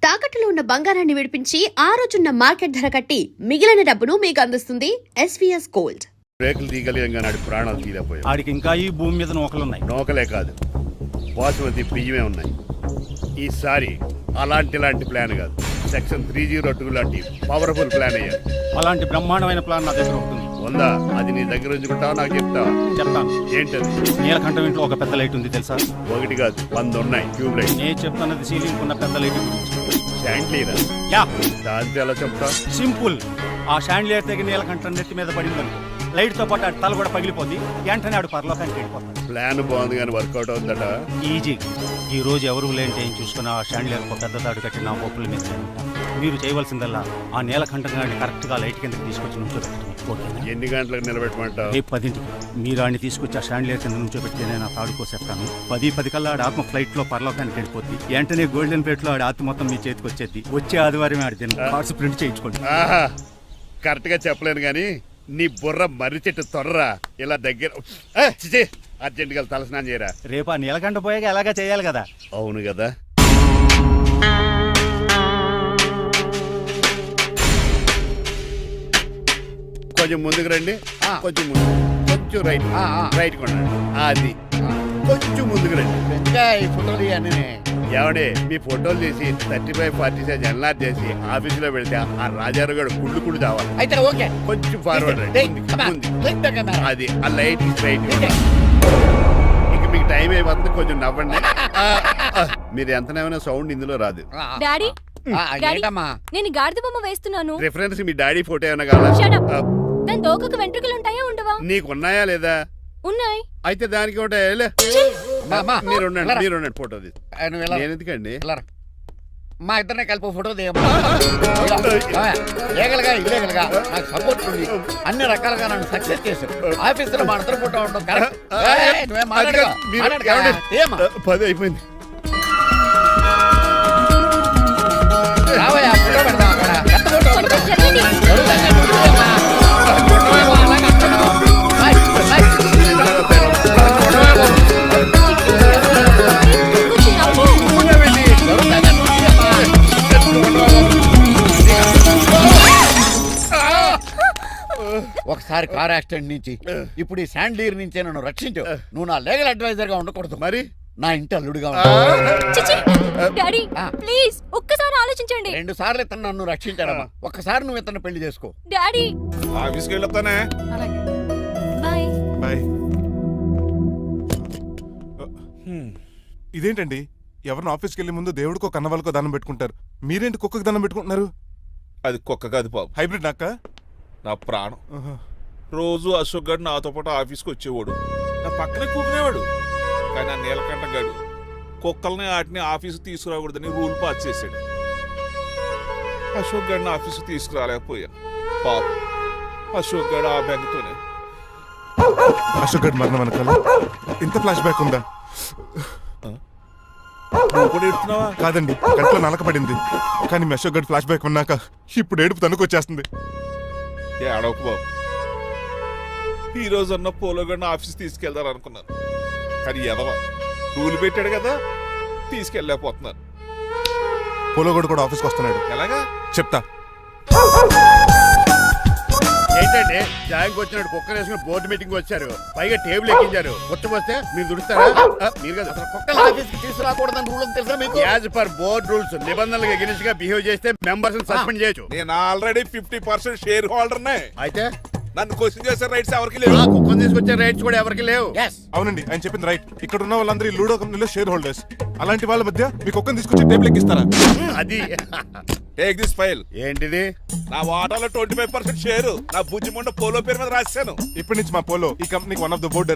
తాకట్టులో ఉన్న బంగారాన్ని విడిపించి ఆ రోజున్న మార్కెట్ ధర కట్టి మిగిలిన డబ్బును మీకు అందిస్తుంది ఎస్వీఎస్ గోల్డ్. రేకులు తీయగలిగాం కానీ ప్రాణాలు తీయలేకపోయాం. ఆడికి ఇంకా ఈ భూమి మీద నూకలున్నాయి. నూకలే కాదు, బాసుమతి బియ్యమే ఉన్నాయి. ఈసారి అలాంటి ప్లాన్ కాదు, సెక్షన్ 302 లాంటి పవర్ఫుల్ ప్లాన్ అయ్యారు. అలాంటి బ్రహ్మాండమైన ప్లాన్ నా దగ్గర ఉంటుంది. ఉందా? అది నీ దగ్గర ఉంచుకుంటావా? నాకు చెప్తావా? చెప్తాను. ఏంటది? నీలకంఠం ఇంట్లో ఒక పెద్ద లైట్ ఉంది తెలుసా? ఒకటి కాదు, 100 ఉన్నాయి ట్యూబ్ లైట్. నేను చెప్తున్నది సీలింగ్ ఉన్న పెద్ద లైట్ గురించి. శాండ్లీరా? యా, దాంతో ఎలా చెప్తా? సింపుల్. ఆ షాండ్లియర్ తెగి నీలకంఠం నెత్తి మీద పడిందనుకో, లైట్ తో పాటు ఆడి తల కూడా పగిలిపోద్ది. వెంటనే ఆడు పరలోకానికి వెళ్ళిపోతాడు. ప్లాన్ బాగుంది కానీ వర్కౌట్ అవుతుందట. ఈజీ. ఈ రోజు ఎవరు లేంటే ఏం చూసుకున్న ఆ షాండ్లియర్ పెద్ద తాడు కట్టి నా పోపుల మీద మీరు చేయవలసిందల్లా ఆ నీలకంఠం గారిని కరెక్ట్ గా లైట్ కిందకి తీసుకొచ్చి నుంచోబెట్టండి. ఓకేనా? ఎన్ని గంటలకు నిలబెట్టమంటావు? రేపు 10ంటికి మీరు ఆడిని తీసుకొచ్చి ఆ షాండ్లియర్ కింద నుంచోబెడితే నేను ఆ తాడు కోసేస్తాను. 10 కల్లా ఆడ ఆత్మ ఫ్లైట్ లో పరలోకానికి వెళ్ళిపోద్ది. వెంటనే గోల్డెన్ ప్లేట్ లో ఆడి ఆత్మ మొత్తం మీ చేతికి వచ్చేది. వచ్చే ఆదివారం ఆడి కార్డ్స్ ప్రింట్ చేయించుకోండి. కరెక్ట్ గా చెప్పలేను కానీ నీ బుర్ర మర్రి చెట్టు తొర్రా. ఇలా దగ్గర అర్జెంట్ గా తలస్నానం చేయరా. రేపు ఆ నీలకంఠ పోయాక ఎలాగా చేయాలి కదా. అవును కదా. కొంచెం ముందుకు రండి. కొంచెం ముందు, కొంచెం రైట్, రైట్ కొనండి. అది కొంచెం ముందుకు రండి. ఈ ఫోటోలు ఇవన్నీ ఏమండి, మీ ఫోటోలు తీసి 35-40 సైజ్ ఎన్లార్ చేసి ఆఫీసులో పెడితే ఆ రాజారావు గారు కుళ్ళు కావాలి. అయితే ఓకే, కొంచెం ఫార్వర్డ్ రండి. అది ఆ లైట్ రైట్. ఇక మీకు టైం అయిపోతుంది, కొంచెం నవ్వండి. మీరు ఎంతనేమైనా సౌండ్ ఇందులో రాదు. డాడీ, ఏంటమ్మా? నేను గాడిద బొమ్మ వేస్తున్నాను. రిఫరెన్స్ మీ డాడీ ఫోటో ఏమైనా కావాలా? దాని దోకకు వెంట్రుకలు ఉంటాయా ఉండవా? నీకున్నాయా లేదా? ఉన్నాయి. అయితే దానికి ఒకటే. మీరు ఉండండి ఫోటో తీసి. నేను ఎందుకండి? మా ఇద్దరినే కలిపి ఫోటో తీయమ్మా. ఏగలగా ఇల్లేగలగా నాకు సపోర్ట్ ఉంది. అన్ని రకాలుగా నన్ను సక్సెస్ చేశారు. ఆఫీసులో మా ఇద్దరు ఫోటో ఉండడం కరెక్ట్. 10 అయిపోయింది. రావయ్యా, ఫోటో పెడదాం అక్కడ. ఎంత ఫోటో కొంచెం జరగండి. ఒకసారి కార్ యాక్సిడెంట్ నుంచి, ఇప్పుడు ఈ శాండ్లీర్ నుంచే నన్ను రక్షించు. నువ్వు నా లీగల్ అడ్వైజర్ గా ఉండకూడదు, మరి నా ఇంటి అల్లుడుగా డాడీ ప్లీజ్ ఒక్కసారి ఆలోచించండి. 2 సార్లు ఇతను నన్ను రక్షించాడమ్మా. ఒక్కసారి నువ్వు ఇతను పెళ్లి చేసుకో. డాడీ ఆఫీస్కి వెళ్ళొస్తానే. బాయ్. బాయ్. ఇదేంటండి, ఎవరిని ఆఫీస్కి వెళ్ళే ముందు దేవుడికో కన్నవాళ్ళకో దండం పెట్టుకుంటారు, మీరేంటి కుక్కకి దండం పెట్టుకుంటున్నారు? అది కుక్క కాదు బాబు, హైబ్రిడ్ నాక్క. నా ప్రాణం. రోజు అశోక్ గడు నాతో పాటు ఆఫీస్కి వచ్చేవాడు, నా పక్కనే కూకునేవాడు. కానీ ఆ నీలకంఠ గడు కుక్కల్ని వాటిని ఆఫీసు తీసుకురాకూడదని రూల్ పాస్ చేశాడు. అశోక్ గడిని ఆఫీసు తీసుకురాలేకపోయా. పాప అశోక్ గడు ఆ బెంగతోనే. అశోక్ గడ్ మరణం వెనకాల ఇంత ఫ్లాష్ బ్యాక్ ఉందా? నువ్వు కూడా ఎడుతున్నావా? కాదండి, కంట్లో నలకపడింది. కానీ మీ అశోక్ గడ్ ఫ్లాష్ బ్యాక్ ఉన్నాక ఇప్పుడు ఏడుపు తనుకొచ్చేస్తుంది. ఏడవకు బాబు, ఈ రోజు అన్న పోలో గడిని ఆఫీస్ తీసుకెళ్దారు అనుకున్నాను, కానీ ఎదవ రూల్ పెట్టాడు కదా, తీసుకెళ్ళలేకపోతున్నాను. పోలోగోడు కూడా ఆఫీస్కి వస్తున్నాడు. ఎలాగా చెప్తా. ఏంటండి, జాయింగ్ వచ్చినట్టు కుక్కర్ వేసుకుని బోర్డు మీటింగ్ వచ్చారు, పైగా టేబుల్ ఎక్కించారు. వస్తే మీరు దుడుస్తారా? మీరు కదా కుక్కలు ఆఫీస్కి తీసుకురాకూడదని రూల్ తెలుసా మీకు? యాజ్ పర్ బోర్డ్ రూల్స్ నిబంధనలకు ఎగనిస్ట్ గా బిహేవ్ చేస్తే మెంబర్స్ సస్పెండ్ చేయొచ్చు. నేను ఆల్రెడీ 50% షేర్ హోల్డర్నే. అయితే నన్ను క్వశ్చన్ చేసే రైట్స్ ఎవరికి లేవు. కుక్కను తీసుకొచ్చే రైట్స్ కూడా ఎవరికి లేవు. అవునండి, ఆయన చెప్పింది రైట్. ఇక్కడ ఉన్న వాళ్ళందరూ లూడో కంపెనీలో షేర్ హోల్డర్స్. అలాంటి వాళ్ళ మధ్య మీ కుక్కను తీసుకొచ్చి టేబుల్ ఎక్కిస్తారా? అది టేక్ దిస్ ఫైల్. ఏంటిది? నా వాటాలో 25% షేరు నా బుజ్జిముండ పోలో పేరు మీద రాశాను. ఇప్పటి నుంచి మా పోలో ఈ కంపెనీకి వన్ ఆఫ్ ద బోర్డ్.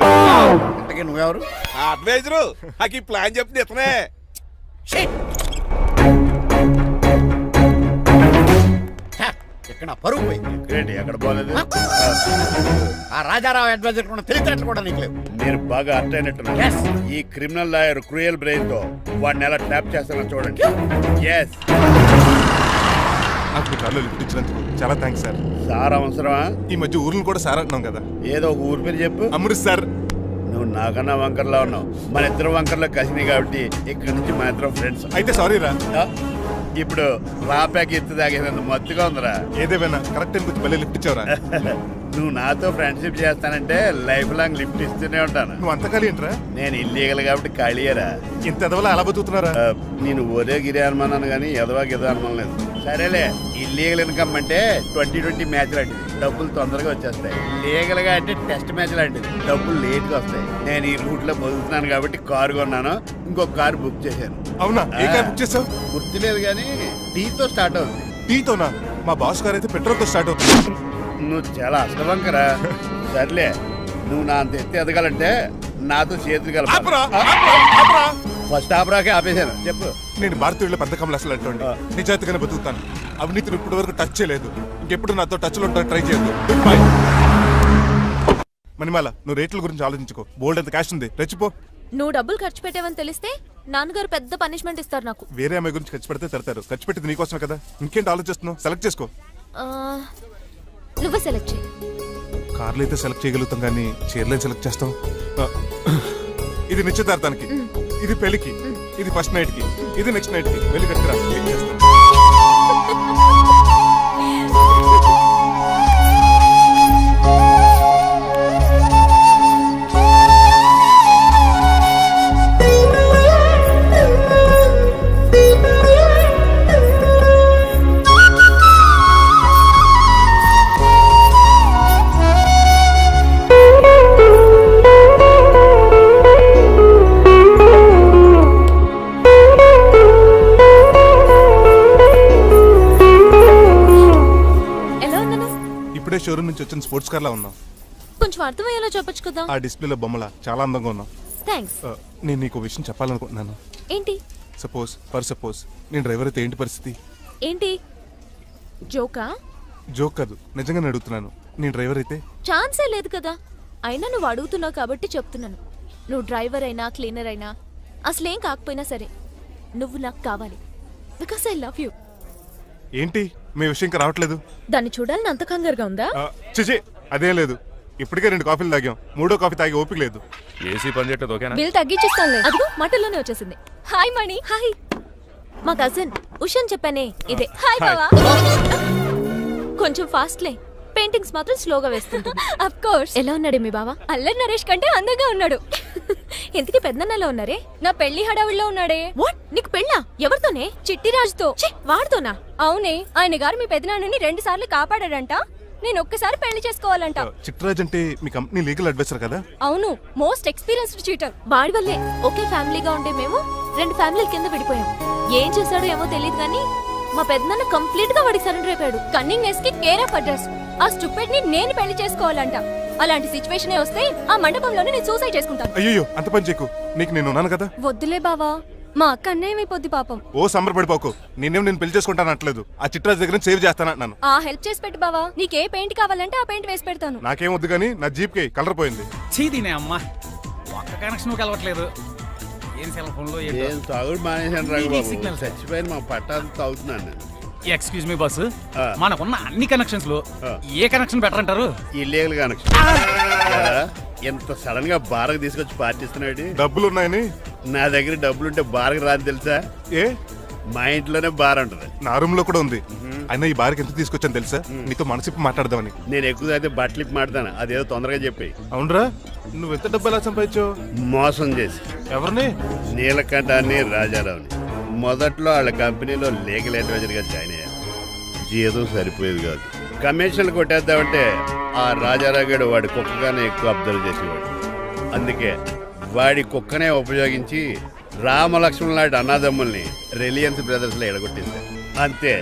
ఇంతకీ నువ్వెవరు? అడ్వైజరు. నాకు ఈ ప్లాన్ చెప్పింది ఇతనే. ఇక్కడ పరుగు పోయింది. ఏంటి ఎక్కడ పోలేదు? ఆ రాజారావు అడ్వైజర్ కూడా తెలియటట్లు కూడా నీకు లేవు. మీరు బాగా అర్థ అయినట్టున్నారు. ఈ క్రిమినల్ లాయర్ క్రూయల్ బ్రెయిన్ తో వాడిని ఎలా ట్యాప్ చేస్తానో చూడండి. ఎస్, నాకు మీ కాల్లో లిఫ్ట్ ఇచ్చినందుకు చాలా థ్యాంక్స్ సార్. సార్ అవసరమా? ఈ మధ్య ఊర్లు కూడా సార్ అంటున్నాం కదా. ఏదో ఒక ఊరి పేరు చెప్పు. అమృత్ సార్. నువ్వు నాకన్నా వంకర్లా ఉన్నావు. మన ఇద్దరు వంకర్లో కలిసినాయి కాబట్టి ఇక్కడ నుంచి మన ఇద్దరం ఫ్రెండ్స్. అయితే సారీ రా. ఇప్పుడు రాపాకి ఎత్తు తాగేదంత మత్తుగా ఉందిరా. ఏదేమైనా కరెక్ట్ టైం కొంచెం మళ్ళీ లిఫ్ట్ ఇచ్చావరా? నువ్వు నాతో ఫ్రెండ్షిప్ చేస్తానంటే లైఫ్ లాంగ్ లిఫ్ట్ ఇస్తూనే ఉంటాను. నువ్వు అంత ఖాళీ ఏంట్రా? నేను ఇల్లీగల్ కాబట్టి ఖాళీయరా. ఇంత ఎదవలా ఎలా బతుకుతున్నారా? నేను ఒరే గిరి అనుమానాను కానీ ఎదవాకి ఎదో అనుమానం లేదు. సరేలే, ఇల్లీగల్ ఇన్కమ్ అంటే 2020 మ్యాచ్ లాంటిది, డబ్బులు తొందరగా వచ్చేస్తాయి. లీగల్ గా అంటే టెస్ట్ మ్యాచ్ లాంటిది, డబ్బులు లేట్ గా వస్తాయి. నేను ఈ రూట్ లో బతుకుతున్నాను కాబట్టి కారు కొన్నాను, ఇంకొక కారు బుక్ చేశాను. అవునా? ఏ కార్ బుక్ చేసావు? గుర్తులేదు కానీ టీతో స్టార్ట్ అవుతుంది. టీతోనా? మా బాస్ కార్ అయితే పెట్రోల్ తో స్టార్ట్ అవుతుంది. నువ్వు చాలా అష్టవంకరా. సర్లే, నువ్వు నా అంత ఎత్తి ఎదగాలంటే నాతో చేతులు ఆపురా, కలప. ఆపురా, ఆపురా. ఫస్ట్ ఆపరాకే ఆపేశాను. చెప్పు. నేను భారతీయుల పెద్ద కమలు అసలు అంటండి నిజాయితీగానే బతుకుతాను. అవినీతిని ఇప్పటి వరకు టచ్ చేయలేదు. ఇంకెప్పుడు నాతో టచ్ లో ట్రై చేయొద్దు. Good bye. మణిమాల, నువ్వు రేట్ల గురించి ఆలోచించుకో. బోల్డ్ ఎంత క్యాష్ ఉంది, రెచ్చిపో. నువ్వు డబ్బులు ఖర్చు పెట్టావని తెలిస్తే నాన్నగారు పెద్ద పనిష్మెంట్ ఇస్తారు నాకు. వేరే అమ్మాయి గురించి ఖర్చు పెడితే తడతారు. ఖర్చు పెట్టింది నీకోసమే కదా. ఇంకేంటి ఆలోచిస్తున్నావు? సెలెక్ట్ చేసుకో. ఆ, నువ్వే సెలెక్ట్ చేయి. కార్లు అయితే సెలెక్ట్ చేయగలుగుతాం కానీ చీరలే సెలెక్ట్ చేస్తాం. ఆ, ఇది నిశ్చితార్థానికి, ఇది పెళ్లికి, ఇది ఫస్ట్ నైట్ కి, ఇది నెక్స్ట్ నైట్ కి. వెళ్ళి కట్టుకురా. ఏం చేస్తాం? ఎలా ఉన్నాను? ఇప్పుడే షోరూమ్ నుంచి వచ్చిన స్పోర్ట్స్ కార్ లా ఉన్నాం. కొంచెం అర్థమయ్యేలా చెప్పొచ్చు కదా. ఆ డిస్ప్లేలో బొమ్మల చాలా అందంగా ఉన్నాం. థ్యాంక్స్. నేను నీకు ఓ విషయం చెప్పాలనుకుంటున్నాను. ఏంటి? సపోజ్ నేను డ్రైవర్ అయితే ఏంటి పరిస్థితి? ఏంటి జోకా? జోక్ కాదు, నిజంగానే అడుగుతున్నాను. నేను డ్రైవర్ అయితే ఛాన్సే లేదు కదా. అయినా నువ్వు అడుగుతున్నావు కాబట్టి చెప్తున్నాను. నువ్వు డ్రైవర్ అయినా క్లీనర్ అయినా అసలేం కాకపోయినా సరే నువ్వు నాకు కావాలి. Because I love you. ఏంటి మీ విషయం ఇంకా రావట్లేదు? దాన్ని చూడాలని అంత కంగారుగా ఉందా? చిచి, అదేం లేదు. ఇప్పటికే 2 కాఫీలు తాగాం. 3వ కాఫీ తాగి ఓపిక లేదు. ఏసీ పని చేయట్లేదు ఓకేనా? బిల్ తగ్గించిస్తానులే. అదిగో మాటల్లోనే వచ్చేసింది. హాయ్ మణి. హాయ్. మా కజిన్ ఉషాన్ చెప్పానే ఇదే. హాయ్ బావా. కొంచెం ఫాస్ట్లే, పెయింటింగ్స్ మాత్రం స్లోగా వేస్తుంటుంది. Of course. ఎలా ఉన్నాడు మీ బావా? అల్లరి నరేష్ కంటే అందంగా ఉన్నాడు. ఇంతకీ పెద్దన్నలో ఉన్నారే? నా పెళ్లి హడావిడిలో ఉన్నాడే. వాట్? నీకు పెళ్ళా? ఎవరితోనే? చిట్టిరాజుతో. వాడితోనా? అవునే. ఆయన గారు మీ పెద్దనాన్నని 2 సార్లు కాపాడాడంట. నేను ఒక్కసారి పెళ్లి చేసుకోవాలంట. చిట్రాజ్ అంటే మీ కంపెనీ లీగల్ అడ్వైజర్ కదా? అవును, మోస్ట్ ఎక్స్పీరియన్స్డ్ చీటర్. వాడి వల్లే ఒకే ఫ్యామిలీగా ఉండే మేము 2 ఫ్యామిలీల కింద విడిపోయాం. ఏం చేశాడో ఏమో తెలియదు కానీ మా పెద్దనాన్న కంప్లీట్ గా వాడికి సరెండర్ అయిపోయాడు. కన్నింగ్ నెస్ కి కేర్ ఆఫ్ అడ్రస్. ఆ స్టూపిడ్ ని నేను పెళ్లి చేసుకోవాలంట. అలాంటి సిచ్యువేషన్ వస్తే ఆ మండపంలోనే నేను సూసైడ్ చేసుకుంటాను. అయ్యో, అంత పని చేయకు. నీకు నేను ఉన్నాను కదా. వద్దులే బావా, మా అక్క అన్యాయం అయిపోద్ది పాపం. ఓ సంబరపడిపోకు. నేను పెళ్లి చేసుకుంటాను అనట్లేదు. ఆ చిట్రాజ్ దగ్గర సేవ్ చేస్తానంటున్నాను. ఆ హెల్ప్ చేసి పెట్టు బావా. నీకే పెయింట్ కావాలంటే ఆ పెయింట్ వేసి పెడతాను. నాకేం వద్దు కానీ నా జీప్ కి కలర్ పోయింది. చీదీనే అమ్మా, ఒక్క కనెక్షన్ కలవట్లేదు. ఏం సెల్ ఫోన్ లో ఏం తాగుడు మానేశాను రాఘబాబు. Signal sir. చచ్చిపోయిన మా పట్టాలు తాగుతున్నాను నేను. ఎక్స్క్యూజ్ మీ బాస్, ఆ. మనకున్న అన్ని కనెక్షన్స్ లో ఆ. ఏ కనెక్షన్ బెటర్ అంటారు? Illegal connection. ఎంత సడన్ గా బారకు తీసుకొచ్చి పార్టీస్తున్నాడు. డబ్బులు ఉన్నాయని. నా దగ్గర డబ్బులుంటే బారకు రాని తెలుసా? ఏ, మా ఇంట్లోనే బార్ ఉంటుంది. నా రూమ్ లో కూడా ఉంది. అయినా ఈ బార్కి ఎంత తీసుకొచ్చాను తెలుసా? నీతో మనసిప్పి మాట్లాడదామని. నేను ఎక్కువ అయితే బట్టలు ఇప్పి మాడతాను. అదేదో తొందరగా చెప్పి. అవునరా? నువ్వు ఎంత డబ్బు ఎలా సంపాదించావు? మోసం చేసి ఎవరిని? నీలకంఠాన్ని రాజారావుని మొదట్లో వాళ్ళ కంపెనీలో లీగల్ అడ్వైజర్ గా జాయిన్ అయ్యాను. జీతం సరిపోయేది కాదు. కమిషన్లు కొట్టేద్దామంటే ఆ రాజారావు గడు వాడి కుక్కగానే ఎక్కువ అబ్జర్వ్ చేసేవాడు. అందుకే వాడి కుక్కనే ఉపయోగించి రామలక్ష్మణ్ లాంటి అన్నదమ్ముల్ని రిలయన్స్ బ్రదర్స్ లో ఎడగొట్టింది. అంతే,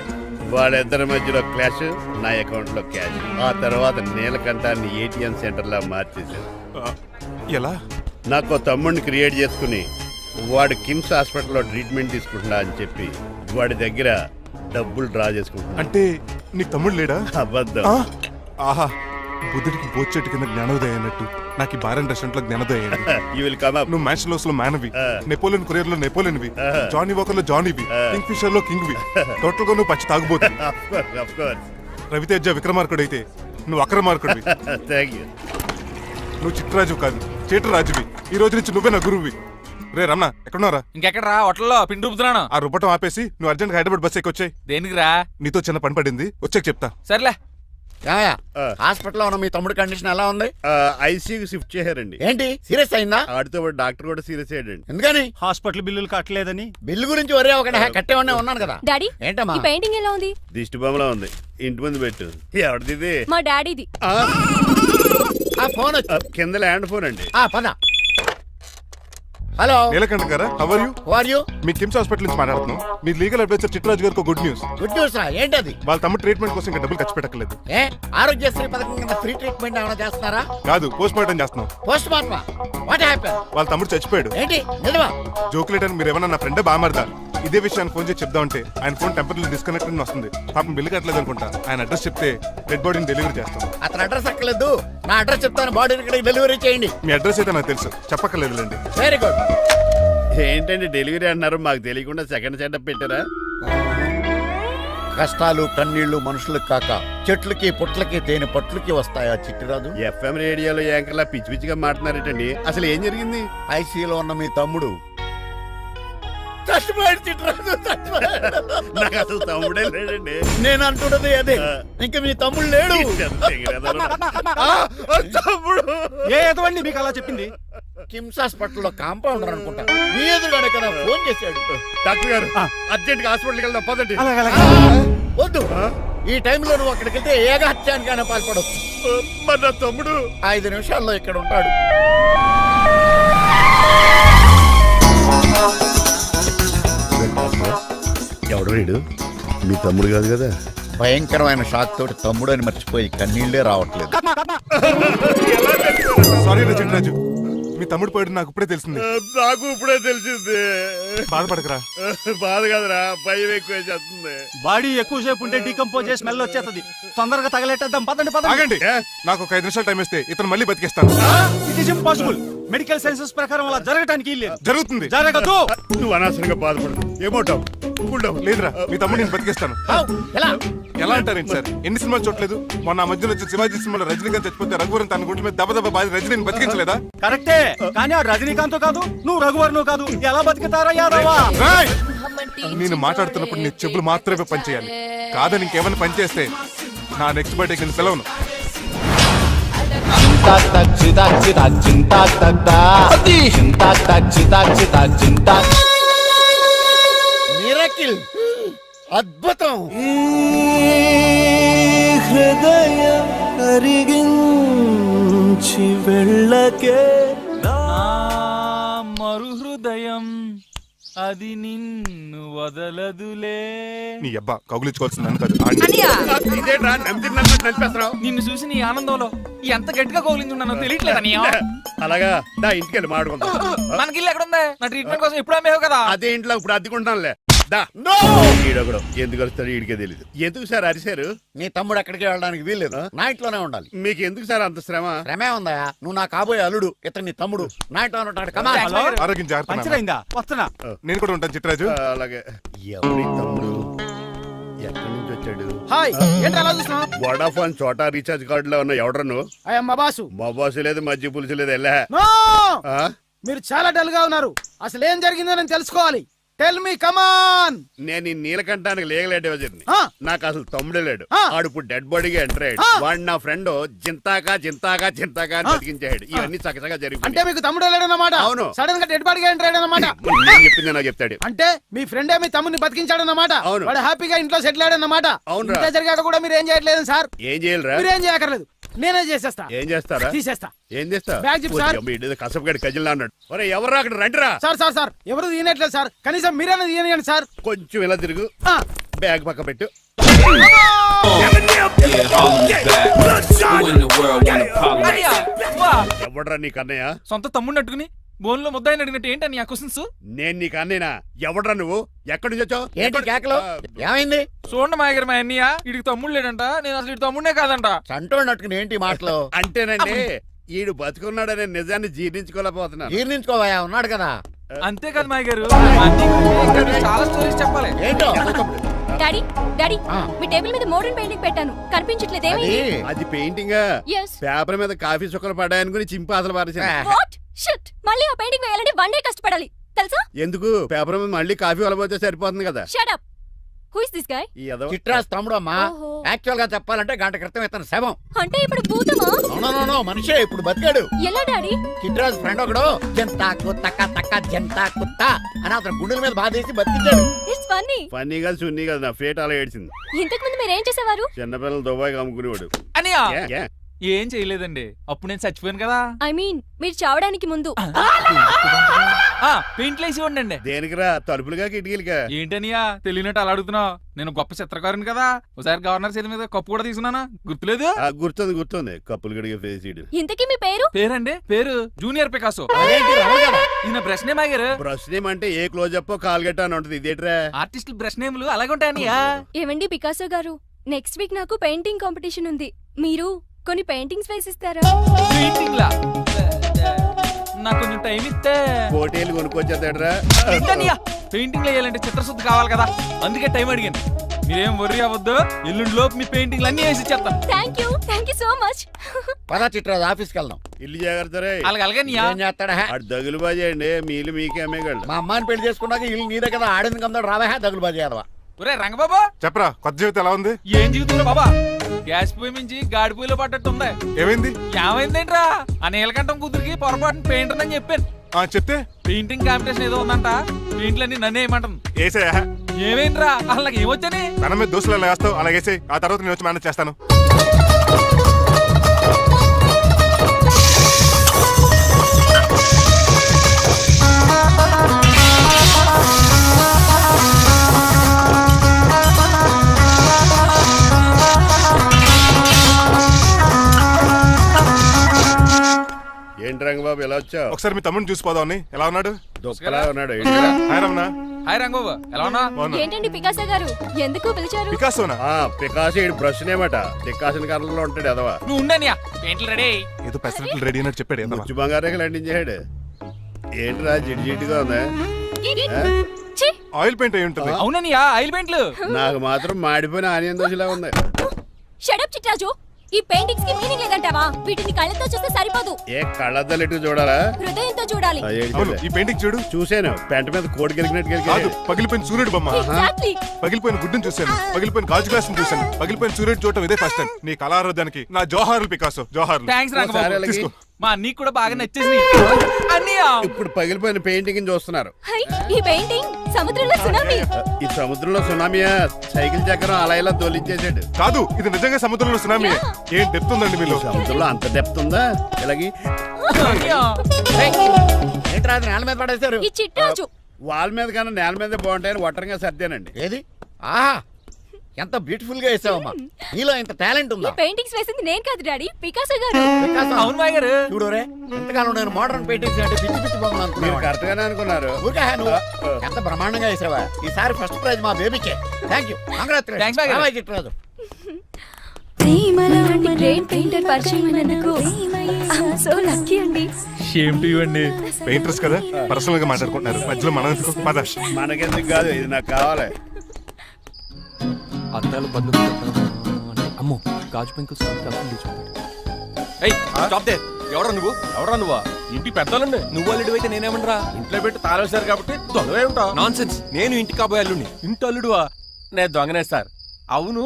వాళ్ళిద్దరి మధ్యలో క్లాష్, నా అకౌంట్ లో క్యాష్. ఆ తర్వాత నీలకంఠాన్ని ఏటీఎం సెంటర్ లా మార్చేశాను. ఎలా? నాకు తమ్ముడిని క్రియేట్ చేసుకుని వాడు కిమ్స్ హాస్పిటల్లో ట్రీట్మెంట్ తీసుకుంటున్నా అని చెప్పి వాడి దగ్గర డబ్బులు డ్రా చేసుకుంటున్నా. అంటే నీకు తమ్ముడు లేడా? అబద్ధం. ఆ? ఆహా, బుద్ధుడికి బోచెట్టు కింద జ్ఞానోదయం అయినట్టు నాకు ఈ బార్ అండ్ రెస్టారెంట్ లో జ్ఞానోదయం అయింది. You will come up. నువ్వు మ్యాన్షన్ లో మ్యాన్వి, నెపోలియన్ కొరియర్ లో నెపోలియన్వి, జానీ వాకర్ లో జానీవి, కింగ్ ఫిషర్ లో కింగ్వి. టోటల్ గా నువ్వు పచ్చి తాగుబోతు. Of course. రవితేజ విక్రమార్కుడు అయితే నువ్వు అక్రమార్కుడివి. Thank you. నువ్వు చిట్రాజు కాదు, చీటరాజువి. ఈ రోజు నుంచి నువ్వే నా గురువువి. రే రమణ ఎక్కడున్నారా? ఇంకెక్కడ రా హోటల్లో పిండి రుబ్బుతున్నాను. ఆ రుబ్బటం ఆపేసి నువ్వు అర్జెంట్ హైదరాబాద్ బస్ ఎక్కొచ్చాయి. దేనికిరా? నీతో చిన్న పని పడింది, వచ్చాక చెప్తా. సర్లే. ఏమయ్యా, ఆ. హాస్పిటల్లో ఉన్న మీ తమ్ముడి కండిషన్ ఎలా ఉంది? ఐసీయూకి షిఫ్ట్ చేశారండి. ఏంటి సీరియస్ అయిందా? ఆడితో పాటు డాక్టర్ కూడా సీరియస్ అయ్యాడండి. ఎందుకని? హాస్పిటల్ బిల్లులు కట్టలేదని. బిల్లు గురించి ఒరే ఒకటి కట్టేవాడినే ఉన్నాను కదా. డాడీ ఏంటమ్మా? ఈ పెయింటింగ్ ఎలా ఉంది? దిష్టి బొమ్మలా ఉంది, ఇంటి ముందు పెట్టు. ఎవరిది ఇది? మా డాడీది. ఆ, ఆ ఫోన్ వచ్చి కింద ల్యాండ్ ఫోన్ అండి. పద. హలో, నీలకంఠ గారా, how are you? Who are you? మీ కిమ్స్ హాస్పిటల్ నుంచి మాట్లాడుతున్నాం. మీ లీగల్ అడ్వైజర్ చిట్రాజు గారికి గుడ్ న్యూస్. గుడ్ న్యూస్ రా, ఏంటది? వాళ్ళ తమ్ముడు ట్రీట్మెంట్ కోసం ఇంకా డబ్బులు ఖర్చు పెట్టలేదు. ఏ ఆరోగ్యశ్రీ పథకం కింద ఫ్రీ ట్రీట్మెంట్ ఏమైనా చేస్తున్నారా? కాదు, పోస్ట్ మార్టం చేస్తున్నాం. పోస్ట్ మార్టమా? What happen? వాళ్ళ తమ్ముడు చచ్చిపోయాడు. ఏంటి నిజమా? జోకులేటని మీరు ఏమన్నా నా ఫ్రెండ్ బామర్దా. ఇదే విషయాన్ని ఫోన్ చేసి చెప్దామంటే ఆయన ఫోన్ టెంపరీ డిస్కనెక్ట్ అని వస్తుంది. పాపం బిల్లు కట్టలేదు అనుకుంటా. ఆయన అడ్రస్ చెప్తే డెడ్ బాడీని డెలివరీ చేస్తాం. అతని అడ్రస్ అక్కర్లేదు, నా అడ్రస్ చెప్తాను, బాడీని ఇక్కడికి డెలివరీ చేయండి. మీ అడ్రస్ అయితే నాకు తెలుసు, చెప్పక్కర్లేదులేండి. Very good. ఏంటండి డెలివరీ అన్నారు, మాకు తెలియకుండా సెకండ్ సెటప్ పెట్టారా? కష్టాలు కన్నీళ్లు మనుషులకు కాక చెట్లకి పుట్లకి తేనె పట్లకి వస్తాయా చిట్టిరాజు? ఎఫ్ఎం రేడియోలో యాంకర్లా పిచ్చి పిచ్చిగా మాట్లాడారేటండి. అసలు ఏం జరిగింది? ఐసీలో ఉన్న మీ తమ్ముడు చచ్చిపోయాడు చిట్టిరాజు, చచ్చిపోయాడు. నాకు అసలు తమ్ముడే లేడండి. నేను అంటున్నది అదే, ఇంకా మీ తమ్ముడు లేడు. తమ్ముడు ఏ ఎదవండి మీకు అలా చెప్పింది? కిమ్స్ హాస్పిటల్లో కాంపౌండర్ అనుకుంటా, మీ ఎదురుగానే కదా ఫోన్ చేశాడు. డాక్టర్ గారు అర్జెంట్ గా హాస్పిటల్కి వెళ్దాం పదండి. వద్దు, ఈ టైంలో నువ్వు అక్కడికి వెళ్తే ఏకహత్యానికైనా పాల్పడవచ్చు. మరి నా తమ్ముడు 5 నిమిషాల్లో ఇక్కడ ఉంటాడు. ఎవడు వీడు? మీ తమ్ముడు కాదు కదా? భయంకరమైన షాక్ తోటి తమ్ముడు అని మర్చిపోయి కన్నీళ్లే రావట్లేదు. సారీ రా చిట్రాజు, మీ తమ్ముడు పోయాడు నాకు ఇప్పుడే తెలిసింది. నాకు ఇప్పుడే తెలిసింది. బాధపడకరా. బాధ కాదురా, భయం ఎక్కువ చేస్తుంది. బాడీ ఎక్కువసేపు ఉంటే డీకంపోజ్ చేసి స్మెల్ వచ్చేస్తుంది. తొందరగా తగలెట్టేద్దాం, పదండి పదండి. ఆగండి, నాకు ఒక 5 నిమిషాలు టైం ఇస్తే ఇతను మళ్ళీ బతికేస్తాను. It is impossible. Medical sciences ప్రకారం అలా జరగటానికి లేదు. జరుగుతుంది. జరగదు. నువ్వు అనవసరంగా బాధపడదు. ఏమోటావు? లేదురా, మీ తమ్ముడు నేను బతికేస్తాను. ఎలా? ఎలా అంటారేంటి సార్, ఎన్ని సినిమాలు చూడలేదు? మొన్న ఆ మధ్యలో వచ్చి శివాజీ సినిమాలో రజనీకాంత్ చచ్చిపోతే రఘువరన్ తన గుండె మీద దెబ్బ బాధ రజనీని బతికించలేదా? కరెక్టే, కానీ ఆ రజనీకాంత్ కాదు, నువ్వు రఘువర్ను కాదు. ఎలా బతుకుతారా యాదవా? రాయ్! నేను మాట్లాడుతున్నప్పుడు నీ చెప్పులు మాత్రమే పనిచేయాలి. కాదని ఇంకేమైనా పనిచేస్తే నా నెక్స్ట్ బర్త్డేకి నేను సెలవును. మిరకిల్, అద్భుతం. హృదయం కరిగించి వెళ్ళకే మరు హృదయం అది నిన్ను వదలదులే. నీ అబ్బా కౌగులించుకోవాల్సింది నన్ను కాదు, ఆడిని. ఇదేంట్రా నడిపేస్తున్నావు? నిన్ను చూసి నీ ఆనందంలో ఎంత గట్టిగా కౌలించున్నానో తెలియట్లేదా నీ? అలాగా దా ఇంటికి వెళ్ళి మాడుకుందాం. మనకి ఇల్లు ఎక్కడ ఉంది? నా ట్రీట్మెంట్ కోసం ఎప్పుడు అమ్మేవు కదా. అదే ఇంట్లో ఇప్పుడు అద్దెకుంటానులే. దా ఈడొకడు ఎందుకు వస్తాడు ఈడికే తెలియదు. ఎందుకు సార్ అరిశారు? నీ తమ్ముడు ఎక్కడికి వెళ్ళడానికి వీల్లేదు, నా ఇంట్లోనే ఉండాలి. మీకు ఎందుకు సార్ అంత శ్రమ? శ్రమే ఉందా? నువ్వు నా కాబోయే అల్లుడు, ఇతను నీ తమ్ముడు, నా ఇంట్లో ఉంటాడు. కమా. హలో? ఆరోగ్యం జాగ్రత్త పంచర్ నాన్న. అయిందా? వస్తున్నా. నేను కూడా ఉంటాను చిట్రాజు. అలాగే. ఎవరి తమ్ముడు ఎక్కడి నుంచి వచ్చాడు? హాయ్, ఏంటి అలా చూస్తున్నావు? వడాఫోన్ చోటా రీఛార్జ్ కార్డు లో ఉన్న ఎవడరా నువ్వు? మా బాసు. మా బాసు లేదు, మధ్య పులుసు లేదు. వెళ్ళా మీరు చాలా డల్ గా ఉన్నారు. అసలు ఏం జరిగిందో నేను తెలుసుకోవాలి. టెల్ మీ, కమాన్. నేను ఈ నీలకంఠానికి లీగల్ అడ్వైజర్ని. నాకు అసలు తమ్ముడే లేడు. ఆడు ఇప్పుడు డెడ్ బాడీగా ఎంటర్ అయ్యాడు. వాడు నా ఫ్రెండ్ జింతాకా అని బతికించాడు. ఇవన్నీ చక్కగా అంటే జరిగి మీకు తమ్ముడు లేడన్నమాట. అవును. సడన్ గా డెడ్ బాడీగా ఎంటర్ అయ్యాడన్నమాట. నేను చెప్పింది నాకు చెప్తాడు. అంటే మీ ఫ్రెండే మీ తమ్ముని బతికించాడన్నమాట. అవును. వాడు హ్యాపీగా ఇంట్లో సెటిల్ అయ్యాడన్నమాట. అవునురా. ఇంత జరిగాక కూడా మీరు ఏం చేయట్లేదు సార్. ఏం చేయాలిరా? మీరేం చేయక్కర్లేదు, నేనే చేసేస్తా. ఏం చేస్తారా? తీసేస్తా. ఏం చేస్తా? బ్యాగ్ చెప్పు సార్. కసపగడి కజిల్లా అన్నాడు. ఒరే ఎవరు అక్కడ రండిరా. సార్ ఎవరు తీయనట్లేదు సార్, కనీసం మీరైనా తీయనియండి సార్. కొంచెం ఇలా తిరుగు, ఆ. బ్యాగ్ పక్క పెట్టు. ఎవడరా నీ కన్నయ్య? సొంత తమ్ముడిని అట్టుకుని బోన్ లో ముద్దాయిని అడిగినట్టు ఏంటని ఆ క్వశ్చన్స్? నేను నీ కన్నయ్యనా? ఎవడరా నువ్వు? ఎక్కడి నుంచి వచ్చావు? ఏంటి కేకలు? ఏమైంది? చూడండి మాయగారు, మా అన్నయ్య వీడికి తమ్ముడు లేడంట. నేను అసలు ఇటు తమ్ముడే కాదంట. చంటోడినట్టుకుని ఏంటి మాటలు? అంటేనండి ఈడు బతుకున్నాడనే నిజాన్ని జీర్ణించుకోలేకపోతున్నాను. జీర్ణించుకోవయా, ఉన్నాడు కదా. అంతేకాదు మాయగారు, చాలా స్టోరీస్ చెప్పాలి. ఏంటో డాడీ డాడీ ఆ. మీ టేబుల్ మీద మోడర్న్ పెయింటింగ్ పెట్టాను, కనిపించట్లేదేమి? అది అది పెయింటింగ్. Yes. పేపర్ మీద కాఫీ చుక్కలు పడ్డాయనుకుని చింపాసలు పారేసాను. వాట్ షిట్, మళ్ళీ ఆ పెయింటింగ్ వేయాలంటే 1 డే కష్టపడాలి. తెలుసా? ఎందుకు పేపర్ మీద మళ్ళీ కాఫీ వలబోతే సరిపోతుంది కదా. Shut up. Who is this guy? ఈ ఎదవ చిట్రాజ్ తమ్ముడు అమ్మా. ఓహో. యాక్చువల్ గా చెప్పాలంటే గంట క్రితం ఇతను శవం. అంటే ఇప్పుడు భూతమా? నో మనిషే ఇప్పుడు బతికాడు. ఎలా డాడీ? చిట్రాజ్ ఫ్రెండ్ ఒకడు జంతా కుత్త తక్క జంతా కుత్త అని అతను గుండెల మీద బాధేసి బతికించాడు. It's funny. ఫన్నీ కదా సున్నీ కదా, నా ఫేట్ అలా ఏడ్చింది. ఇంతకు ముందు మీరు ఏం చేసేవారు? చిన్నపిల్లలు దుబాయ్ అమ్ముకునేవాడు. అనియా ఏ, ఏ? ఏం చేయలేదండి, అప్పుడు నేను చచ్చిపోయాను కదా. ఐ మీన్ మీరు చావడానికి ముందు. పెయింట్లు వేసి ఉండండి. దేనికిరా, తలుపులుగా కిటికీలుగా? ఏంటనియా తెలియనట్టు అలా అడుగుతున్నావు? నేను గొప్ప చిత్రకారుని కదా. ఒకసారి గవర్నర్ చేతి మీద కప్పు కూడా తీసుకున్నానా, గుర్తులేదు? గుర్తుంది కప్పులు గడిగే ఫేసీడు. ఇంతకీ మీ పేరు? పేరండి, పేరు జూనియర్ పికాసో. అదేంటి రమణ గారు? ఈయన బ్రష్ నేమ్ ఆగారు. బ్రష్ నేమ్ అంటే ఏ క్లోజప్ కాల్గట్ట అని ఉంటది. ఇదేట్రా? ఆర్టిస్టుల బ్రష్ నేమ్లు అలాగే ఉంటాయనియా. ఏమండి పికాసో గారు, నెక్స్ట్ వీక్ నాకు పెయింటింగ్ కాంపిటీషన్ ఉంది. మీరు కొన్ని పెయింటింగ్స్ వేసిస్తారా? పెయింటింగ్ లా నాకు కొంచెం టైం ఇస్తే. కోటేలు కొనుక్కొచ్చేదేట్రా? పెయింటింగ్ వేయాలంటే చిత్రశుద్ధి కావాలి కదా, అందుకే టైం అడిగాను. మీరేం వర్రీ అవ్వద్దు, ఎల్లుండి లోపు మీ పెయింటింగ్లు అన్ని వేసి ఇచ్చేస్తాను. Thank you so much. పదా చిట్రాజ్ ఆఫీస్కి వెళ్దాం. ఇల్లు జాగ్రత్త రే. అలాగనియా ఏం చేస్తాడా? అటు దగులు బాజీ అండి, మీలు మీకే అమ్మేగాళ్ళు. మా అమ్మాయిని పెళ్లి చేసుకున్నాక ఇల్లు నీదే కదా, ఆడింది కదా రావా దగులు బాజీ అదవా. ఒరే రంగబాబా, చెప్పరా కొత్త జీవితం ఎలా ఉంది? ఏం జీవితంలో బాబా, గ్యాస్ పొయ్యి మించి గాడి పొయ్యిలో పడ్డట్టు ఉంది. ఏమైంది? ఏమైందేంట్రా, ఆ నీలకంఠం కూతురికి పొరపాటున పెయింటర్ అని చెప్పాను. చెప్తే పెయింటింగ్ కాంపిటీషన్ ఏదో ఉందంట, పెయింట్లన్నీ నన్ను ఏమంటాను. ఏసయ్యా, ఏమైందిరా, అసలు నాకు ఏమొచ్చని? తన మీద దోశలు ఎలా వేస్తావు అలాగేసే, ఆ తర్వాత నేను వచ్చి మేనేజ్ చేస్తాను. ఏంటి రంగబాబు ఎలా వచ్చావు? ఒకసారి మీ తమ్ముడిని చూసిపోదామని. ఎలా ఉన్నాడు? దుఃఖలా ఉన్నాడు. హాయ్ రమణ. హాయ్ రంగబాబు, ఎలా ఉన్నా? బాగున్నా. ఏంటండి పికాసో గారు, ఎందుకు పిలిచారు? పికాసోనా? పికాసి బ్రష్ నేమట, డికాషన్ కర్రలో ఉంటాడు ఎదవా. నువ్వు ఉండనియా, పెయింట్లు రెడీ. ఏదో పెసరట్లు రెడీ అయినట్టు చెప్పాడు. ఏదమ్మా? ముచ్చు బంగారే లండించాడు. ఏంట్రా జిడ్జిడ్గా ఉందా? ఛీ! ఆయిల్ పెయింట్ అయి ఉంటుంది. అవుననియా, ఆయిల్ పెయింట్లు. నాకు మాత్రం మాడిపోయిన ఆనియన్ దోశలా ఉంది. Shut up Chitraju. ఈ పెయింటింగ్స్ కి మీనింగ్ లేదంటావా? వీటిని కళ్ళతో చూస్తే సరిపోదు, ఏ కళ్ళద్దలు ఇటు చూడాలా? హృదయంతో చూడాలి. అవును, ఈ పెయింటింగ్ చూడు. చూసాను, పెంట మీద కోడి గెలిగినట్టు కాదు, గెలిగాడు. పగిలిపోయిన సూర్యుడు బొమ్మ. Exactly. పగిలిపోయిన గుడ్డును చూశాను, పగిలిపోయిన గాజు గ్లాస్ చూశాను, పగిలిపోయిన సూర్యుడు చూడటం ఇదే ఫస్ట్ టైం. నీ కళారోధానికి నా జోహార్లు పికాసో, జోహార్లు. థ్యాంక్స్ ఒకసారి రంగబాబు, అలాగే. తీసుకో. మా అన్నీ కూడా బాగా నచ్చేసింది అన్నయ్య. ఇప్పుడు పగిలిపోయిన పెయింటింగ్ చూస్తున్నారు. హై, ఈ పెయింటింగ్ సముద్రంలో సునామీ. ఈ సముద్రంలో సునామీయా? సైకిల్ చక్రం అలా ఇలా దొలించేసాడు. కాదు, ఇది నిజంగా సముద్రంలో సునామీ. ఏం డెప్త్ ఉందండి మీలో. సముద్రంలో అంత డెప్త్ ఉందా? ఇలాగి అన్నయ్య, ఏంట్రా అది నేల మీద పడేశారు? ఈ చిట్రాజు వాల్ మీద కన్నా నేల మీద బాగుంటాయని ఒట్టరంగా సర్దానండి. ఏది? ఆహా, ఎంత బ్యూటిఫుల్ గా వేసావమ్మా. నీలో ఇంత టాలెంట్ ఈ ఉందా? పెయింటింగ్స్ వేసింది నేను కాదు డాడీ, పికాసో గారు. వికాసం. అవును మాయ గారు. చూడురే, ఎంతకాలం నేను మోడర్న్ పెయింటింగ్స్ అంటే పిచ్చి పిచ్చి బొమ్మలు మీరు అనుకున్నాను. కరెక్ట్ గానే అనుకున్నారు. ఊరికే నువ్వు ఎంత బ్రహ్మాండంగా వేసావా. ఈసారి ఫస్ట్ ప్రైజ్ మా బేబీకే. థ్యాంక్ యూ, Thanks, బాగా. చిట్రాజు. ఇలాంటి గ్రేట్ పెయింటర్ పరిచయం అయినందుకు సో లక్కీ అండి. షేమ్ టు యు అండి. పెయింటర్స్ కదా, పర్సనల్ గా మాట్లాడుకుంటున్నారు. మధ్యలో మనం ఎందుకు? పద. మనకెందుకు కాదు, ఇది నాకు కావాలి. అద్దాలు పళ్ళు అమ్మో గాజు పెంకులు ఎవరా నువ్వు? ఇంటి పెద్దలండి. నువ్వు అల్లుడు అయితే నేనేమనరా? ఇంట్లో పెట్టి తాళేశారు కాబట్టి దొంగవే ఉంటావు. నాన్ సెన్స్, నేను ఇంటికి కాబోయే అల్లుడిని. ఇంటి అల్లుడువా? నేను దొంగనే సార్. అవును,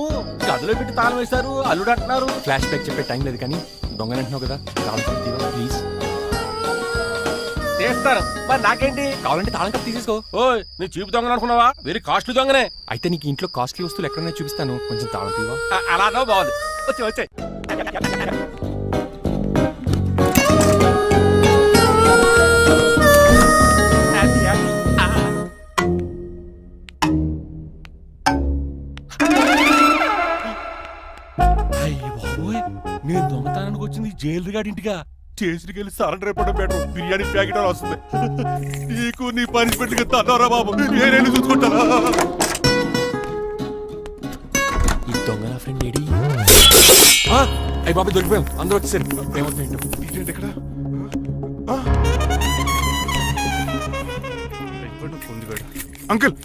గదిలో పెట్టి తాళం వేశారు, అల్లుడు అంటున్నారు. ఫ్లాష్ బ్యాక్ చెప్పే టైం లేదు కానీ దొంగనంటున్నావు కదా, తాళం కప్ తీవా ప్లీజ్. చేస్తారు మరి నాకేంటి? కావాలంటే తాళం కప్ తీసేసుకో. ఓయ్, నీ చీపు దొంగను అనుకున్నావా? వెరీ కాస్ట్లీ దొంగనే. అయితే నీకు ఇంట్లో కాస్ట్లీ వస్తువులు ఎక్కడైనా చూపిస్తాను, కొంచెం తాళం తీవా. అలా అన్నావు, బాగుంది. వచ్చాయి. నేను దొంగతనానికి వచ్చింది జైలు గాడి ఇంటిగా. స్టేషన్కి వెళ్ళి సరెండర్ అయిపోవడం బెటర్. బిర్యానీ ప్యాకెట్ అని వస్తుంది. నీకు నీ పనిష్మెంట్ గా తన్నారా బాబు, నేనే చూసుకుంటానా? ఈ దొంగ నా ఫ్రెండ్ ఏడి? అయ్యి బాబు దొరికిపోయాం, అందరూ వచ్చేసారు. ఇదేంటి ఇక్కడ? అంకుల్,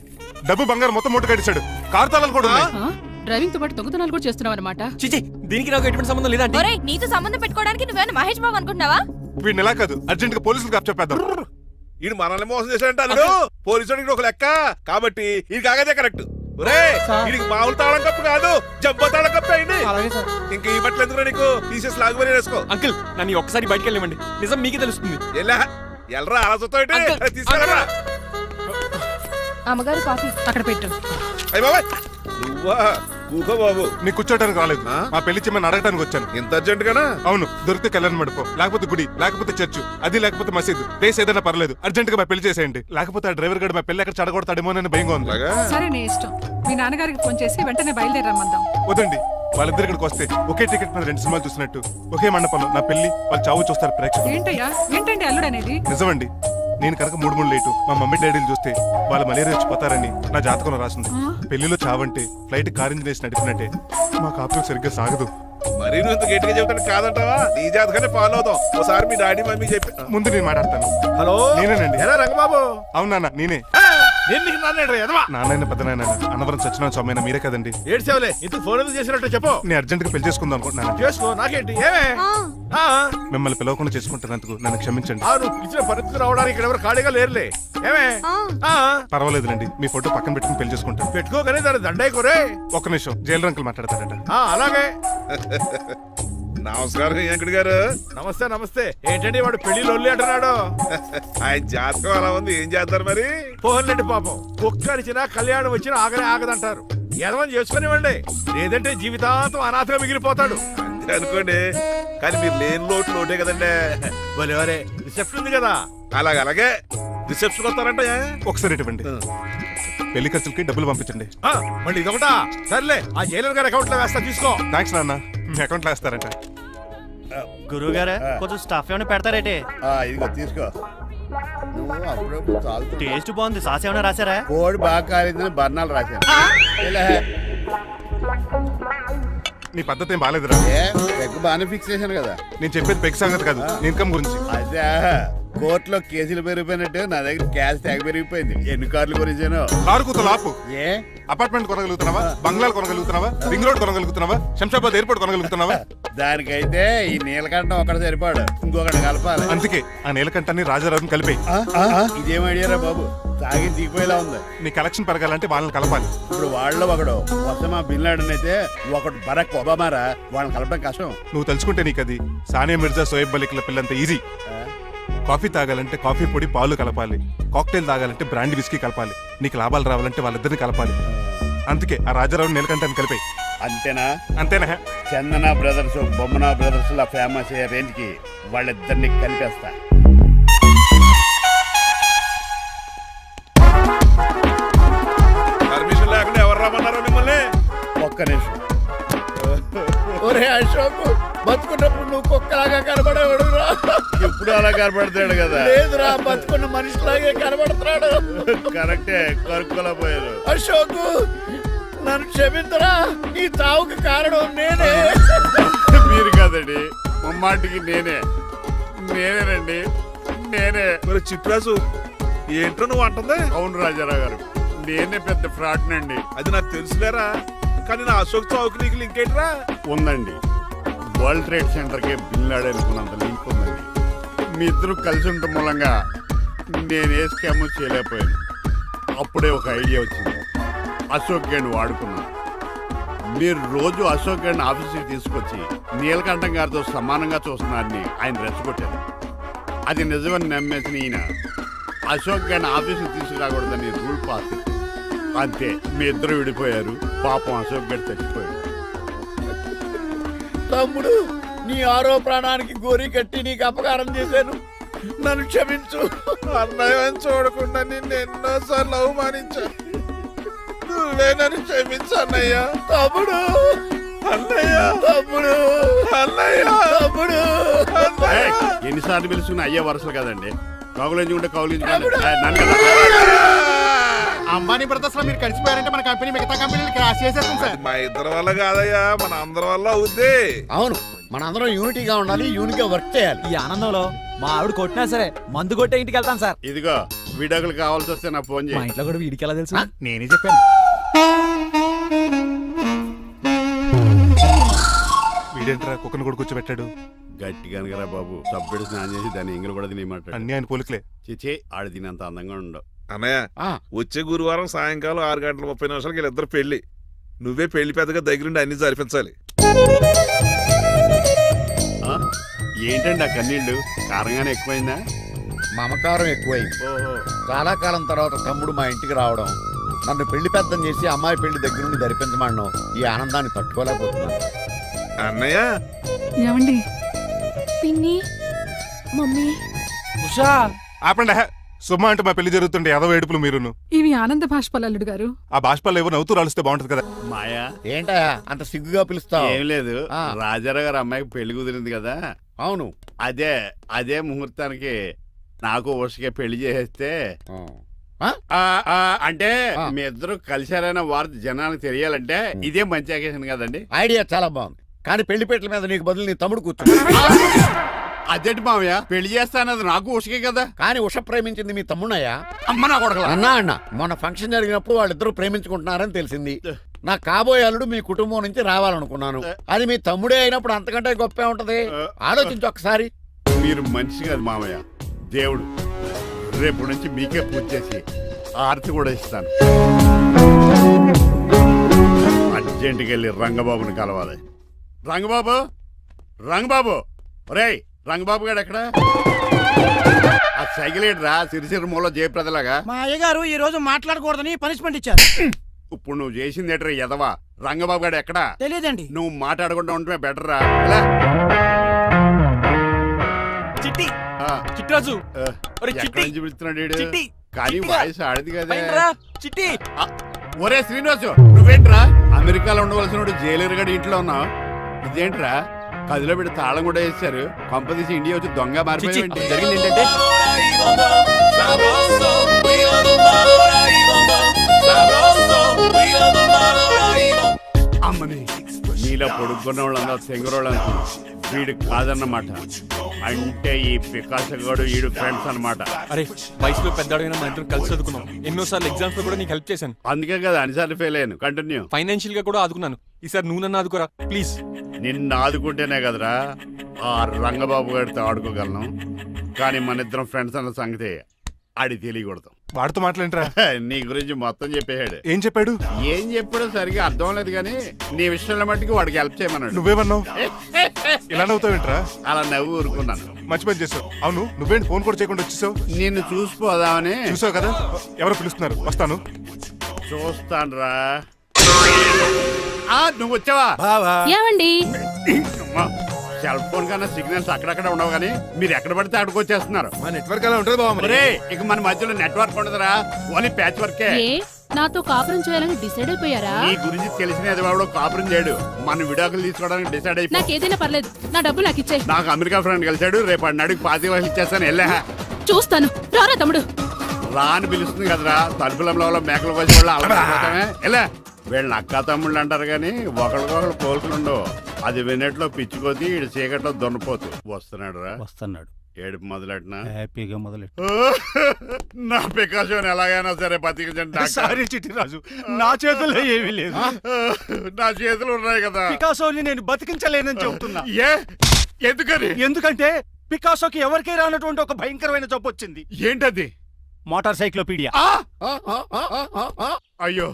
డబ్బు బంగారం మొత్తం మూట కట్టించాడు. కారు తాళాలు కూడా ఉన్నాయి. డ్రైవింగ్ తో పాటు దొంగతనాలు కూడా చేస్తున్నావు అనమాట. చిచి, దీనికి నాకు ఎటువంటి సంబంధం లేదా? నీతో సంబంధం పెట్టుకోవడానికి నువ్వేనా మహేష్ బాబు అనుకుంటున్నావా? వీడిని ఎలా కాదు, అర్జెంట్ గా పోలీసులకు అప్పచెప్పేద్దాం. ఈడు మనల్ని మోసం చేశాడంట అల్లుడు. పోలీసుడికి ఒక లెక్క కాబట్టి ఇది కాగదే కరెక్ట్. ఒరే వీడికి మామూలు తాళం కప్పు కాదు, జబ్బ తాళం కప్పు అయింది. ఇంకా ఈ బట్టలు ఎందుకు నీకు తీసేసి లాగుబడి వేసుకో. అంకుల్ నన్ను ఒక్కసారి బయటికి వెళ్ళమండి, నిజం మీకే తెలుస్తుంది. ఎల్రా అలసతో తీసుకెళ్ళరా. అమ్మగారు కాఫీ అక్కడ పెట్టు. అయ్య బాబాయ్ నువ్వా? కూకో బాబు. నీకు కూర్చోటానికి రాలేదు, మా పెళ్లి చెమ్మని అడగటానికి వచ్చాను. ఇంత అర్జెంట్ గానా? అవును, దొరికితే కళ్యాణ మండపం, లేకపోతే గుడి, లేకపోతే చర్చ్, అది లేకపోతే మసీదు, ప్లేస్ ఏదైనా పర్లేదు, అర్జెంట్ గా మా పెళ్లి చేసేయండి. లేకపోతే ఆ డ్రైవర్ గడు మా పెళ్లి ఎక్కడ చెడగొడతాడేమో అని భయంగా ఉంది. సరే నీ ఇష్టం. మీ నాన్నగారికి ఫోన్ చేసి వెంటనే బయలుదేరమ్మందాం. వదండి, వాళ్ళిద్దరు ఇక్కడికి వస్తే ఒకే టికెట్ మీద 2 సినిమాలు చూసినట్టు, ఒకే మండపంలో నా పెళ్లి వాళ్ళ చావు చూస్తారు ప్రేక్షకులు. ఏంటయ్యా ఏంటండి అల్లుడు అనేది? నిజమండి, నేను కనుక 3 లేటు మా మమ్మీ డాడీలు చూస్తే వాళ్ళ మలేరియా వచ్చిపోతారని నా జాతకంలో రాసింది. పెళ్లిలో చావంటే ఫ్లైట్ కార్ ఇంజిన్ వేసి నడిపినట్టే. మా కాపురం సరిగ్గా సాగదు. మరి నువ్వు ఇంత గట్టిగా చెబుతాను కాదంటావా? నీ జాతకాన్ని ఫాలో అవుతాం. ఒకసారి మీ డాడీ మమ్మీ చెప్పి. ముందు నేను మాట్లాడతాను. హలో, నేనేనండి. ఎలా రంగబాబు? అవును నాన్న, నేనే. నాన్న పెద్ద నాయన అన్నవరం సత్యనారాయణ స్వామి అయినా మీరే కదండి. ఏడ్చేవలే, ఇంతకు ఫోన్ ఎందుకు చేసినట్టు చెప్పు. నేను అర్జెంట్ గా పెళ్లి చేసుకుందాం అనుకుంటున్నాను. చేసుకో, నాకేంటి. ఏమే మిమ్మల్ని పిలవకుండా చేసుకుంటున్నందుకు నన్ను క్షమించండి. నువ్వు ఇచ్చిన పరిస్థితి రావడానికి ఇక్కడ ఎవరు ఖాళీగా లేరులే. ఏమే పర్వాలేదులేండి, మీ ఫోటో పక్కన పెట్టుకుని పెళ్లి చేసుకుంటాను. పెట్టుకోగానే దాని దండాయి కోరే. ఒక్క నిమిషం, జైలు అంకుల్ మాట్లాడతారట. అలాగే. నమస్కారం వెంకట గారు. నమస్తే నమస్తే. ఏంటండి వాడు పెళ్లి లొల్లి అంటున్నాడు? ఆయన జాతకం అలా ఉంది, ఏం చేస్తారు మరి? పోన్లేండి పాపం, కుక్క అరిచినా కళ్యాణం వచ్చినా ఆగనే ఆగదంటారు. ఎదవని చేసుకునివ్వండి, లేదంటే జీవితాంతం అనాథగా మిగిలిపోతాడు. అంతే అనుకోండి, కానీ మీరు లేని లోటు లోటే కదండి. వరే రిసెప్షన్ ఉంది కదా. అలాగే రిసెప్షన్ వస్తారంట. ఒకసారి ఇటువంటి పెళ్లి ఖర్చులకి డబ్బులు పంపించండి. మళ్ళీ ఇదొకటా? సర్లే, ఆ జైలర్ గారి అకౌంట్ లో వేస్తా, తీసుకో. థ్యాంక్స్ నాన్న, మీ అకౌంట్ లో వేస్తారంట. గురువు గారు కొంచెం స్టఫ్ ఏమైనా పెడతారేటే? ఇదిగో తీసుకో. నువ్వు అప్పుడప్పుడు చాలు. టేస్ట్ బాగుంది, సాస్ ఏమైనా రాశారా? కోడి బాగా కాలేదని బర్ణాలు రాశాను. నీ పద్ధతి ఏం బాగాలేదురా. పెగ్ బాగానే ఫిక్స్ చేశాను కదా. నేను చెప్పేది పెగ్ సంగతి కాదు, ఇన్కమ్ గురించి. అదే కోర్టులో కేసులు పెరిగిపోయినట్టు నా దగ్గర క్యాష్ తెగ పెరిగిపోయింది. ఎన్ని కార్లు కొనిచ్చాను? కారు కూతలు ఆపు. ఏ అపార్ట్మెంట్ కొనగలుగుతున్నావా? బంగ్లాలు కొనగలుగుతున్నావా? రింగ్ రోడ్ కొనగలుగుతున్నావా? శంషాబాద్ ఎయిర్పోర్ట్ కొనగలుగుతున్నావా? దానికైతే ఈ నీలకంఠం ఒకటి సరిపాడు, ఇంకొకటి కలపాలి. అందుకే ఆ నీలకంఠాన్ని రాజారావుని కలిపేయి. ఇదేం ఐడియారా బాబు, తాగి దిగిపోయేలా ఉంది. నీ కలెక్షన్ పెరగాలంటే వాళ్ళని కలపాలి. ఇప్పుడు వాళ్ళలో ఒకడు ఒసమా బిన్ లాడెన్ అయితే ఒకడు బరాక్ ఒబామారా, వాళ్ళని కలపడం కష్టం. నువ్వు తలుచుకుంటే నీకు అది సానియా మిర్జా, సోయబ్ మలిక్ల పిల్లంత ఈజీ. కాఫీ తాగాలంటే కాఫీ పొడి పాలు కలపాలి, కాక్టైల్ తాగాలంటే బ్రాండ్ విస్కీ కలపాలి. నీకు లాభాలు రావాలంటే వాళ్ళిద్దరిని కలపాలి. అందుకే ఆ రాజారావు నీలకంఠాన్ని కలిపాయి. అంతేనా? అంతేనా? చందన బ్రదర్స్, బొమ్మన బ్రదర్స్ లా ఫేమస్ అయ్యే రేంజ్ కి వాళ్ళిద్దరిని కలిపేస్తా. పర్మిషన్ లేకుండా ఎవరు రమ్మన్నారో మిమ్మల్ని? ఒక్క నిమిషం. ఒరే అశోక్, బతుకున్నప్పుడు నువ్వు కుక్కలాగా కనబడేవాడురా. ఇప్పుడు అలా కనబడతాడు కదా. లేదురా, బతుకున్న మనిషిలాగే కనబడుతున్నాడు. కరెక్టే, కరుక్కులా పోయారు. అశోక్, నన్ను క్షమించరా, ఈ చావుకి కారణం నేనే. మీరు కాదండి, ముమ్మాటికి నేనేనండి, నేనే. మరి చిట్రాజు ఏంటో నువ్వు అంటుంది? అవును రాజారావు గారు, నేనే పెద్ద ఫ్రాడ్ నండి. అది నాకు తెలుసులేరా, కానీ నా అశోక్ చావుకి నీకు లింక్ ఏంట్రా? ఉందండి, వరల్డ్ ట్రేడ్ సెంటర్ కి బిన్ లాడెన్ అనుకున్నంత లింక్ ఉందండి. మీ ఇద్దరు కలిసి ఉండటం మూలంగా నేను ఏ స్కామ్ చేయలేకపోయాను. అప్పుడే ఒక ఐడియా వచ్చింది, అశోక్ గేణ్ వాడుకున్నాను. మీరు రోజు అశోక్ గేణ్ ఆఫీస్కి తీసుకొచ్చి నీలకంఠం గారితో సమానంగా చూస్తున్నారని ఆయన రెచ్చగొట్టారు. అది నిజమని నమ్మేసిన ఈయన అశోక్ గేణ్ ఆఫీస్కి తీసుకురాకూడదని రూల్ పాస్. అంతే, మీ ఇద్దరు విడిపోయారు. పాపం అశోక్ గేణ్ చచ్చిపోయాడు. తమ్ముడు, నీ ఆరో ప్రాణానికి గోరి కట్టి నీకు అపకారం చేశాను, నన్ను క్షమించు. అన్నయ్య చూడకుండా నిన్ను ఎన్నోసార్లు అవమానించాను, నువ్వే నన్ను క్షమించు అన్నయ్య. తమ్ముడు, అన్నయ్య, తమ్ముడు, అన్నయ్య, తమ్ముడు. ఎన్నిసార్లు పిలుచుకున్న అయ్యే వరుసలు కదండి. కౌగులించుకుంటే కౌగులించుకుంటే అంబానీ బ్రదర్స్ లో మీరు కలిసిపోయారంటే మన కంపెనీ మిగతా కంపెనీలు క్రాష్ చేసేస్తాం సార్. మా ఇద్దరి వల్ల కాదయ్యా, మన అందరి వల్ల అవుద్ది. అవును, మనందరం యూనిటీగా ఉండాలి, యూనిట్గా వర్క్ చేయాలి. ఈ ఆనందంలో మా ఆవిడ కొట్టినా సరే మందు కొట్టే ఇంటికి వెళ్తాను సార్. ఇదిగో విడాకులు కావాల్సి వస్తే నాకు ఫోన్ మా చేయి. ఇంట్లో కూడా వీడికి ఎలా తెలుసు? నేనే చెప్పాను. వీడేంట్రా కుక్కను కూడా కూర్చోబెట్టాడు. గట్టిగా అనగరా బాబు. సబ్బెడు స్నానం చేసి దాన్ని ఎంగిలి కూడా తినేయమంటాడు. అన్ని ఆయన పోలికలే. చిచే ఆడు తినంత అందంగా ఉండవు. అన్నయ్య వచ్చే గురువారం సాయంకాలం 6:30 వీళ్ళిద్దరు పెళ్లి. నువ్వే పెళ్లి పెద్దగా దగ్గరుండి అన్ని జరిపించాలి. ఏంటండి ఆ కన్నీళ్ళు? కారంగానే ఎక్కువైందా? మమకారం ఎక్కువైంది. ఓహో. చాలా కాలం తర్వాత తమ్ముడు మా ఇంటికి రావడం, నన్ను పెళ్లి పెద్దం చేసి అమ్మాయి పెళ్లి దగ్గరుండి జరిపించమన్నాం. ఈ ఆనందాన్ని తట్టుకోలేకపోతున్నాను. అన్నయ్య ఏమండి పిన్ని మమ్మీ ఉషా ఆపండి. సుమ అంటే మా పెళ్లి జరుగుతుంటే ఎదవ ఏడుపులు మీరును. ఇవి ఆనంద భాష్పాలు అల్లుడు గారు. ఆ బాష్పాలు ఏవో నవ్వుతూ రాలిస్తే బాగుంటది కదా. మాయా ఏంటయ్యా అంత సిగ్గుగా పిలుస్తావు? ఏం లేదు, ఆ. రాజారావు గారు అమ్మాయికి పెళ్లి కుదిరింది కదా. అవును. అదే ముహూర్తానికి నాకు ఉషకే పెళ్లి చేసేస్తే అంటే ఆ. మీ ఇద్దరు కలిశారైన వార్త జనానికి తెలియాలంటే ఇదే మంచి అకేషన్ కదండి. ఐడియా చాలా బాగుంది, కానీ పెళ్లిపేటల మీద నీకు బదులు నీ తమ్ముడు కూర్చో. అదేంటి మామయ్య, పెళ్లి చేస్తానది నాకు ఉషకే కదా. కానీ ఉష ప్రేమించింది మీ తమ్ముడయ్యా. అమ్మ నా కొడకలా. అన్నా మొన్న ఫంక్షన్ జరిగినప్పుడు వాళ్ళిద్దరూ ప్రేమించుకుంటున్నారని తెలిసింది. నా కాబోయే అల్లుడు మీ కుటుంబం నుంచి రావాలనుకున్నాను. అది మీ తమ్ముడే అయినప్పుడు అంతకంటే గొప్పే ఉంటది. ఆలోచించు ఒక్కసారి. మీరు మనిషి కాదు మామయ్య, దేవుడు. రేపు నుంచి మీకే పూజ చేసి ఆరతి కూడా ఇస్తాను. అర్జెంటుకి వెళ్ళి రంగబాబుని కలవాలి. రంగబాబు ఒరేయ్, రంగబాబు గారు ఎక్కడ? ఆ సైకిల్ రా సిరిసిరి మూల జయప్రదలాగా. మా అయ్యగారు ఈ రోజు మాట్లాడకూడదని పనిష్మెంట్ ఇచ్చారు. ఇప్పుడు నువ్వు చేసింది ఎట్రా ఎదవా? రంగబాబు గారు ఎక్కడా? తెలియదండి. నువ్వు మాట్లాడకుండా ఉంటే బెటర్ రా. చిట్టి ఆ, చిట్రాజు ఆ, ఒరే ఎక్కడి చిట్టి నుంచి పిలుస్తున్నాడు వీడు? చిట్టి కానీ చిట్టిగా. వాయిస్ ఆడది కదా. పైనరా, చిట్టి ఆ, ఒరే శ్రీనివాసు, నువ్వేంట్రా అమెరికాలో ఉండవలసిన జైలర్ గడి ఇంట్లో ఉన్నావు? ఇదేంట్రా కదిలో పెట్టి తాళం కూడా వేశారు. కొంపదీసి ఇండియా వచ్చి దొంగ మారిపోయింది. జరిగింది ఏంటంటే అమ్మని నీలో పొడుక్కున్న వాళ్ళందరూ తెంగరోళ్ళు అనుకున్నా. వీడు కాదన్నమాట. అంటే ఈ పికాసగాడు వీడు ఫ్రెండ్స్ అన్నమాట. అరే వయసులో పెద్దవాడైనా మా ఇద్దరు కలిసి చదువుకున్నాం. ఎన్నోసార్లు ఎగ్జామ్స్ లో కూడా నీకు హెల్ప్ చేశాను. అందుకే కదా అన్నిసార్లు ఫెయిల్ అయ్యాను. కంటిన్యూ. ఫైనాన్షియల్ గా కూడా ఆదుకున్నాను. ఈసారి నువ్వు నన్ను ఆదుకోరా ప్లీజ్. నిన్ను ఆదుకుంటేనే కదరా ఆ రంగబాబు గారితో ఆడుకోగలను. కానీ మన ఇద్దరం ఫ్రెండ్స్ అన్న సంగతి ఆడి తెలియకూడదు. వాడితో మాట్లాడరా. నీ గురించి మొత్తం చెప్పేశాడు. ఏం చెప్పాడు? ఏం చెప్పాడో సరిగా అర్థం లేదు, కానీ నీ విషయంలో మట్టుకు వాడికి హెల్ప్ చేయమన్నాడు. నువ్వేమన్నావు? ఇలా నవ్వుతావేంట్రా? అలా నవ్వు ఊరుకున్నాను. మంచి పని చేసావు. అవును, నువ్వేంటి ఫోన్ కూడా చేయకుండా వచ్చేసావు? నిన్ను చూసిపోదామని. చూసావు కదా, ఎవరో పిలుస్తున్నారు, వస్తాను. చూస్తానురా. నువ్వు వచ్చావా? ఏమండి సెల్ ఫోన్ కన్నా సిగ్నల్స్ అక్కడక్కడ ఉండవు, కానీ మీరు ఎక్కడ పడితే అక్కడికి వచ్చేస్తున్నారు. మా నెట్వర్క్ అలా ఉంటుంది బాబు. ఒరే, ఇక మన మధ్యలో నెట్వర్క్ ఉండదురా, ఓన్లీ ప్యాచ్ వర్కే. నాతో కాపురం చేయాలని డిసైడ్ అయిపోయారా? నీ గురించి తెలిసిన ఎదవాడు కాపురం చేయడు. మన విడాకులు తీసుకోవడానికి డిసైడ్ అయిపోయి. నాకేదైనా పర్లేదు, నా డబ్బు నాకు ఇచ్చే. నాకు అమెరికా ఫ్రెండ్ కలిశాడు, రేపు అడిగి 25 వేలు ఇచ్చేస్తాను. వెళ్ళా చూస్తాను, రారా తమ్ముడు. రా అని పిలుస్తుంది కదరా. తలుపులంలో మేకలు కోసి వాళ్ళు అలవాటమే. ఎలా వీళ్ళని అక్క తమ్ముళ్ళు అంటారు, కానీ ఒకరికొకరు పోల్సులు ఉండవు. అది వినట్లో పిచ్చుకోతి, ఇటు చీకట్లో దున్నపోతు. వస్తున్నాడు రా. వస్తున్నాడు. ఏడుపు మొదలెట్నా? హ్యాపీగా మొదలెట్టు. నా పికాసోని ఎలాగైనా సరే బతికించండి. సారీ చిట్టిరాజు, నా చేతుల్లో ఏమీ లేదు. నా చేతులు ఉన్నాయి కదా. పికాసోని నేను బతికించలేనని చెబుతున్నా. ఎందుకని? ఎందుకంటే పికాసోకి ఎవరికీ రానటువంటి ఒక భయంకరమైన జబ్బు వచ్చింది. ఏంటది? Motor cyclopaedia. అయ్యో,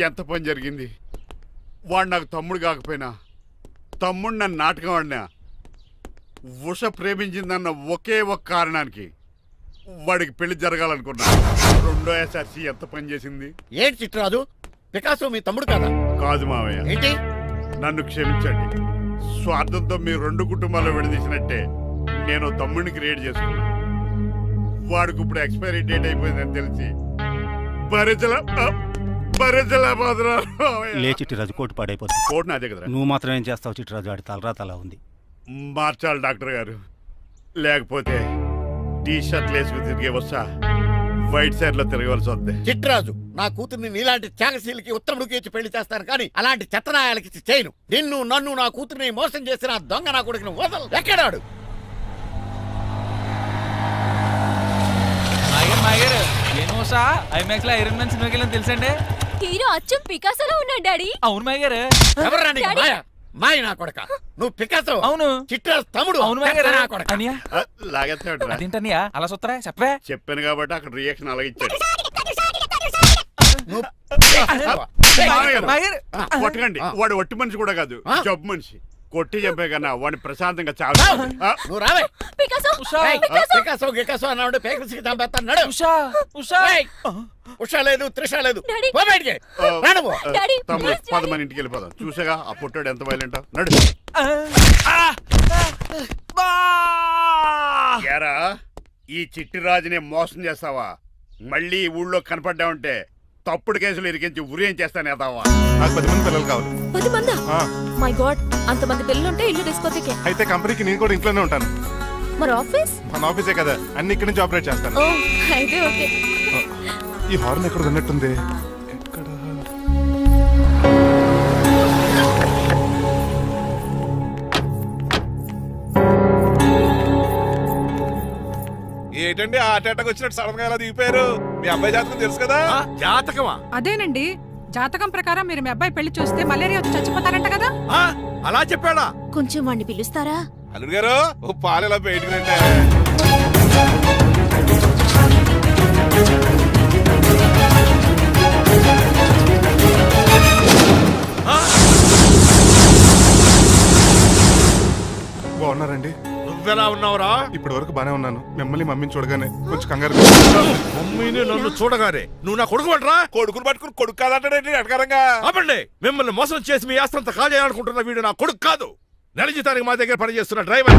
ఎంత పని జరిగింది. వాడు నాకు తమ్ముడు కాకపోయినా, తమ్ముడు నన్ను నాటకం ఆడినా, ఉష ప్రేమించిందన్న ఒకే ఒక కారణానికి వాడికి పెళ్లి జరగాలనుకున్నా. రెండో ఎస్ఆర్సి ఎంత పని చేసింది. ఏంటి చిట్రాజు, పికాసో మీ తమ్ముడు కదా? కాదు మావయ్య, ఏంటి? నన్ను క్షమించండి. స్వార్థంతో మీ రెండు కుటుంబాలు విడదీసినట్టే నేను తమ్ముడిని క్రియేట్ చేసుకున్నా. వాడికి ఇప్పుడు ఎక్స్పైరీ డేట్ అయిపోయిందని తెలిసి లే చిట్టిరాజు, కోటు పాడైపోతుంది. కోట్ నాదే కదరా. నువ్వు మాత్రం ఏం చేస్తావు చిట్టిరాజు? ఆడి తలరాత అలా ఉంది. మార్చాలి డాక్టర్ గారు, లేకపోతే టీ షర్ట్లు వేసుకుని తిరిగే వస్తా వైట్ సైడ్ లో తిరగవలసి వద్దే. చిట్రాజు, నా కూతుర్ని నీలాంటి త్యాగశీలకి ఉత్తముడికి ఇచ్చి పెళ్లి చేస్తాను, కానీ అలాంటి చెత్తనాయాలకి ఇచ్చి చేయను. నిన్ను నన్ను నా కూతుర్ని మోసం చేసిన దొంగ నా కొడుకుని వదలు. ఎక్కడాడు? ఐమాక్స్ లో ఐరన్ మ్యాన్ సినిమాకి వెళ్ళని తెలుసండి. హీరో అచ్చం పికాసోలో ఉన్నాడు డాడీ. అవును మాయగారు. ఎవరా నీకు మాయ? మాయ నా కొడక నువ్వు పికాసో అవును. చిట్రాజు తమ్ముడు అవును మాయగారు. నా కొడక అనియా లాగేస్తాడు రా. అదేంటనియా అలా సుత్తరా చెప్పే చెప్పాను కాబట్టి అక్కడ రియాక్షన్ అలాగే ఇచ్చాడు. నువ్వు మాయగారు. కొట్టకండి, వాడు ఒట్టి మనిషి కూడా కాదు, ఆ? జబ్బు మనిషి. కొట్టి చంపే కన్నా వాడిని ప్రశాంతంగా చావు. నువ్వు రావే పికాసో ఏయ్, పికాసో గికాసో అన్నాడు పేకల్స్కి చంపేస్తాను నడు ఉషా ఉషా ఏయ్, ఉషా లేదు త్రిష లేదు డాడీ. పో బయటికి రా నువ్వు. డాడీ, తమ్ముడు please, పద డాడీ. మన ఇంటికి వెళ్ళిపోదాం. చూసాగా ఆ పుట్టాడు ఎంత వైలెంట్. నడు. ఏరా, ఈ చిట్టి రాజుని మోసం చేస్తావా? మళ్ళీ ఈ ఊళ్ళో కనపడ్డావంటే తప్పుడు కేసులు ఇరికించి ఉరేం చేస్తాను ఎదావా. నాకు 10 మంది పిల్లలు కావాలి. 10 మందా? ఆ, మై గాడ్, అంతమంది పిల్లలుంటే ఇల్లు డిస్కోతికే. అయితే కంపెనీకి నేను కూడా ఇంట్లోనే ఉంటాను. మరి ఆఫీస్? మన ఆఫీసే కదా, అన్ని ఇక్కడి నుంచి ఆపరేట్ చేస్తాను. ఓ అయితే ఓకే. ఈ హార్న్ ఎక్కడ ఉన్నట్టుంది. ఎక్కడ? ఏంటండి ఆ అటాక్ వచ్చినట్టు సడన్ గా ఎలా దిగిపోయారు? మీ అబ్బాయి జాతకం తెలుసు కదా. జాతకమా? అదేనండి జాతకం ప్రకారం మీరు మీ అబ్బాయి పెళ్లి చూస్తే మలేరియా వచ్చి చచ్చిపోతారంట కదా. అలా చెప్పాడా? కొంచెం వాడిని పిలుస్తారా? అల్లుడు గారు ఓ పాలు ఇలా బయటకు రండి. బాగున్నారండి? నువ్వెలా ఉన్నావురా? ఇప్పటి వరకు బానే ఉన్నాను. మిమ్మల్ని మమ్మీని చూడగానే కొంచెం కంగారు. మమ్మీని నన్ను చూడగానే నువ్వు నా కొడుకు పడరా? కొడుకుని పట్టుకుని కొడుకు కాదంటాడండి అటకారంగా. ఆపండి, మిమ్మల్ని మోసం చేసి మీ ఆస్తంతా కాజేయాలనుకుంటున్న వీడు నా కొడుకు కాదు. నెల జీతానికి మా దగ్గర పనిచేస్తున్న డ్రైవర్.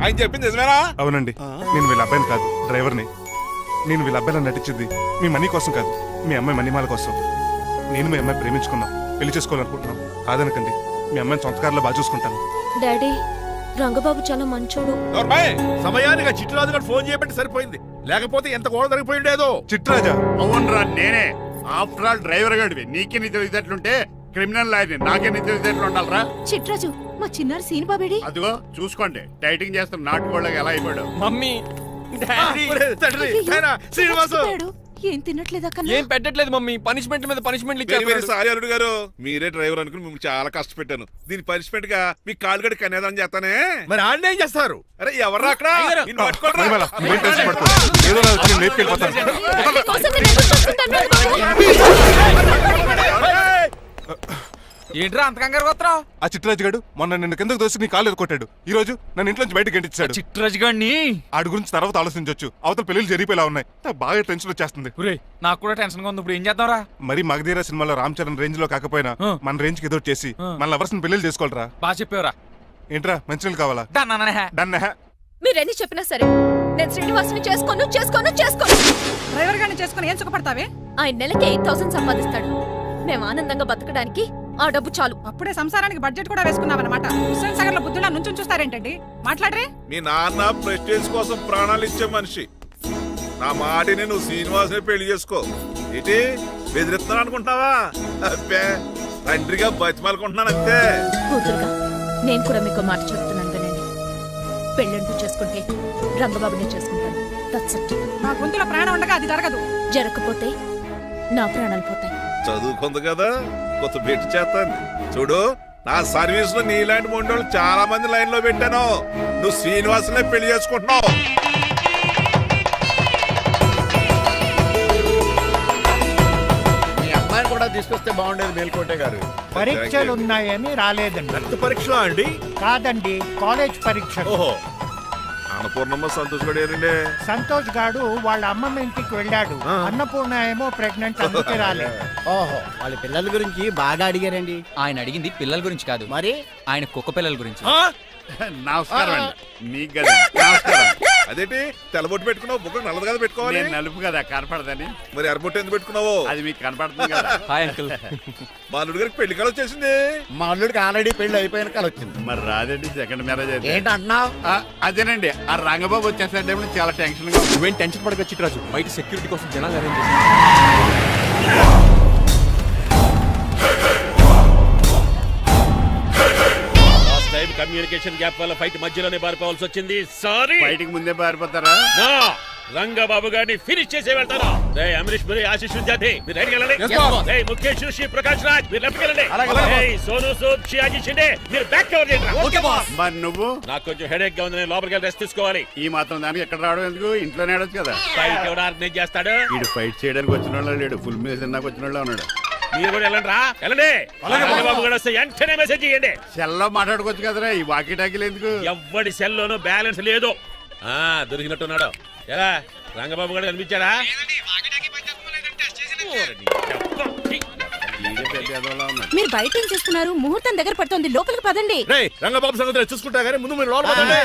ఆయన చెప్పింది నిజమేనా? అవునండి, నేను వీళ్ళ అబ్బాయిని కాదు, డ్రైవర్ని. నేను వీళ్ళ అబ్బాయిలా నటించింది మీ మనీ కోసం కాదు, మీ అమ్మాయి మణిమాల కోసం. నేను మీ అమ్మాయి ప్రేమించుకున్నాం, పెళ్లి చేసుకోవాలనుకుంటున్నాం. కాదనకండి, మీ అమ్మాయిని సొంత కారులో బాగా చూసుకుంటాను. డాడీ, రంగబాబు చాలా మంచోడు. సమయానికి చిట్టురాజు గారు ఫోన్ చేయబట్టి సరిపోయింది, లేకపోతే ఎంత గోడ జరిగిపోయిండేదో. చిట్రాజా? అవునరా, నేనే. ఆఫ్టర్ ఆల్ డ్రైవర్ గడివి. నీకే నీ తెలివితేటలుంటే క్రిమినల్ లాయర్ని, నాకే నీ తెలివితేటలు ఉండాలరా. చిట్రాజు, మా చిన్నారి సీన్ బాబేడి. అదిగో చూసుకోండి, డైటింగ్ చేస్తున్న నాటుకోళ్ళకి ఎలా అయిపోయాడు. మమ్మీ శ్రీనివాసు, ఏం తినట్లేదా కన్నా? ఏం పెట్టట్లేదు మమ్మీ, పనిష్మెంట్ మీద పనిష్మెంట్ వెరీ వెరీ సారీ అల్లుడు గారు. మీరే డ్రైవర్ అనుకుని మిమ్మల్ని చాలా కష్టపెట్టాను. దీని పనిష్మెంట్ గా మీ కాలు గడి కన్యాదానం చేస్తానే. మరి ఆడ ఏం చేస్తారు? అరే ఎవర్రా అక్కడ? నిన్ను పట్టుకోరా. మణిమాల, నువ్వేం టెన్షన్ పడకు. ఏదో నా వచ్చి నేను లేపుకెళ్ళిపోతాను. ఏంట్రా అంత కంగారు పోతున్నావు? ఆ చిట్రాజు గారు మొన్న నిన్ను కిందకు దోసి నీ కాలు కొట్టాడు. ఈ రోజు నన్ను ఇంట్లోంచి బయటకు గంటించాడు. చిట్రాజు గారిని ఆడి గురించి తర్వాత ఆలోచించవచ్చు. అవతల పెళ్లిళ్ళు జరిగిపోయేలా ఉన్నాయి. నాకు బాగా టెన్షన్ వచ్చేస్తుంది. నాకు కూడా టెన్షన్ గా ఉంది. ఇప్పుడు ఏం చేద్దాంరా? మరి మగధీర సినిమాలో రామ్ చరణ్ రేంజ్ లో కాకపోయినా మన రేంజ్ కి ఎదురు చేసి మన లవర్స్ పెళ్లి చేసుకోవాలరా. బాగా చెప్పేవరా. ఏంట్రా మంచినీళ్ళు కావాలా? డన్. మీరెన్ని చెప్పినా సరే నేను శ్రీనివాసుని చేసుకోను. డ్రైవర్ గారిని చేసుకుని ఏం సుఖపడతావే? ఆయన నెలకి 8,000 సంపాదిస్తాడు. మేము ఆనందంగా బతకడానికి ఆ డబ్బు చాలు. అప్పుడే సంసారానికి బడ్జెట్ కూడా వేసుకున్నావన్నమాట. హుస్సేన్ సాగర్ లో బుద్ధులా నుంచి చూస్తారేంటండి? మాట్లాడరే. మీ నాన్న ప్రెస్టేజ్ కోసం ప్రాణాలు ఇచ్చే మనిషి. నా మాటిని నువ్వు శ్రీనివాసుని పెళ్లి చేసుకో. ఏంటి బెదిరిస్తున్నాను అనుకుంటున్నావా? అబ్బే, తండ్రిగా బతిమాలకుంటున్నాను అంతే. కూతురుగా నేను కూడా మీకు మాట చెప్తున్నాను కదండి. పెళ్ళంటూ చేసుకుంటే రంగబాబుని చేసుకుంటాను. That's it. నా గొంతులో ప్రాణం ఉండగా అది జరగదు. జరగకపోతే నా ప్రాణాలు పోతాయి. చదువుకుంది కదా, కొత్త పెట్టి చేస్తాను. చూడు, నా సర్వీస్ లో నీలాంటి మొండోళ్ళు చాలా మంది లైన్ లో పెట్టాను. నువ్వు శ్రీనివాసునే పెళ్లి చేసుకుంటున్నావు. మీ అమ్మాయిని కూడా తీసుకొస్తే బాగుండేది మేల్కోటే గారు. పరీక్షలు ఉన్నాయని రాలేదండి. రక్త పరీక్ష అండి? కాదండి, కాలేజ్ పరీక్ష. ఓహో, అన్నపూర్ణమ్మ సంతోష్ గడేనండి. సంతోష్ గాడు వాళ్ళ అమ్మమ్మ ఇంటికి వెళ్ళాడు. అన్నపూర్ణ ఏమో ప్రెగ్నెంట్, అందుకే రాలేదు. ఓహో, వాళ్ళ పిల్లల గురించి బాగా అడిగారండి. ఆయన అడిగింది పిల్లల గురించి కాదు, మరి ఆయన కుక్క పిల్లల గురించి. నమస్కారం అండి. మీకు కదా నమస్కారం. అదేంటి తెల్లబొట్టు పెట్టుకున్నావు? బుక్క నల్లది కదా పెట్టుకోవాలి. నేను నలుపు కదా, కనపడదని. మరి ఎర్రబొట్టు ఎందుకు పెట్టుకున్నావు? అది మీకు కనపడుతుంది కదా. Hi uncle. మా అల్లుడి గారికి పెళ్లి కాలం వచ్చేసింది. మా అల్లుడికి ఆల్రెడీ పెళ్లి అయిపోయిన కాలం వచ్చింది. మరి రాదండి, సెకండ్ మ్యారేజ్ అయితే. ఏంటంటున్నావు? అదేనండి, ఆ రంగబాబు వచ్చేసరికి చాలా టెన్షన్ గా. నువ్వేం టెన్షన్ పడక చిట్రాజు, బయట సెక్యూరిటీ కోసం జనాలు అరేంజ్ చేసి. కమ్యూనికేషన్ గ్యాప్ వల్ల ఫైట్ మధ్యలోనే పారిపోవాల్సి వచ్చింది. సారీ. బయటికి ముందే పారిపోతారా? రంగబాబు గారిని ఫినిష్ చేసే వెళ్తాను. రేయ్ అమరీష్ పురి, ఆశీష్ విద్యార్థి మీరు రైట్కి వెళ్ళండి. రేయ్ ముఖేష్ శ్రీ ప్రకాష్ రాజ్ మీరు లెఫ్ట్కి వెళ్ళండి. రేయ్ సోను సూద్ షియాజీ షిండే మీరు బ్యాక్ కవర్ చేయండి. మరి నువ్వు నాకు కొంచెం హెడేక్ గా ఉంది, నేను లోపలికి వెళ్ళి రెస్ట్ తీసుకోవాలి. ఈ మాత్రం దానికి ఎక్కడ రావడం ఎందుకు? ఇంట్లోనే ఆడొచ్చు కదా. ఫైట్ ఎవడు ఆర్గనైజ్ చేస్తాడు? వీడు ఫైట్ చేయడానికి వచ్చిన వాళ్ళు లేడు, ఫుల్ మీద తిన్నాక వచ్చిన వాళ్ళు ఉన్నాడు. మీరు కూడా వెళ్ళండి రా, వెళ్ళండి. రంగబాబు గారు వస్తే వెంటనే మెసేజ్ చేయండి. సెల్లో మాట్లాడుకోవచ్చు కదరా, ఈ వాకీ టాకీలు ఎందుకు? ఎవ్వడి సెల్లోనూ బ్యాలెన్స్ లేదు. దొరికినట్టున్నాడు. ఎలా రంగబాబు గారు కనిపించాడా? మీరు బయట ఏం చేస్తున్నారు? ముహూర్తం దగ్గర పడుతోంది, లోపలికి పదండి. రంగబాబు సంగతి చూసుకుంటా గానీ ముందు మీరు లోపల పదండి.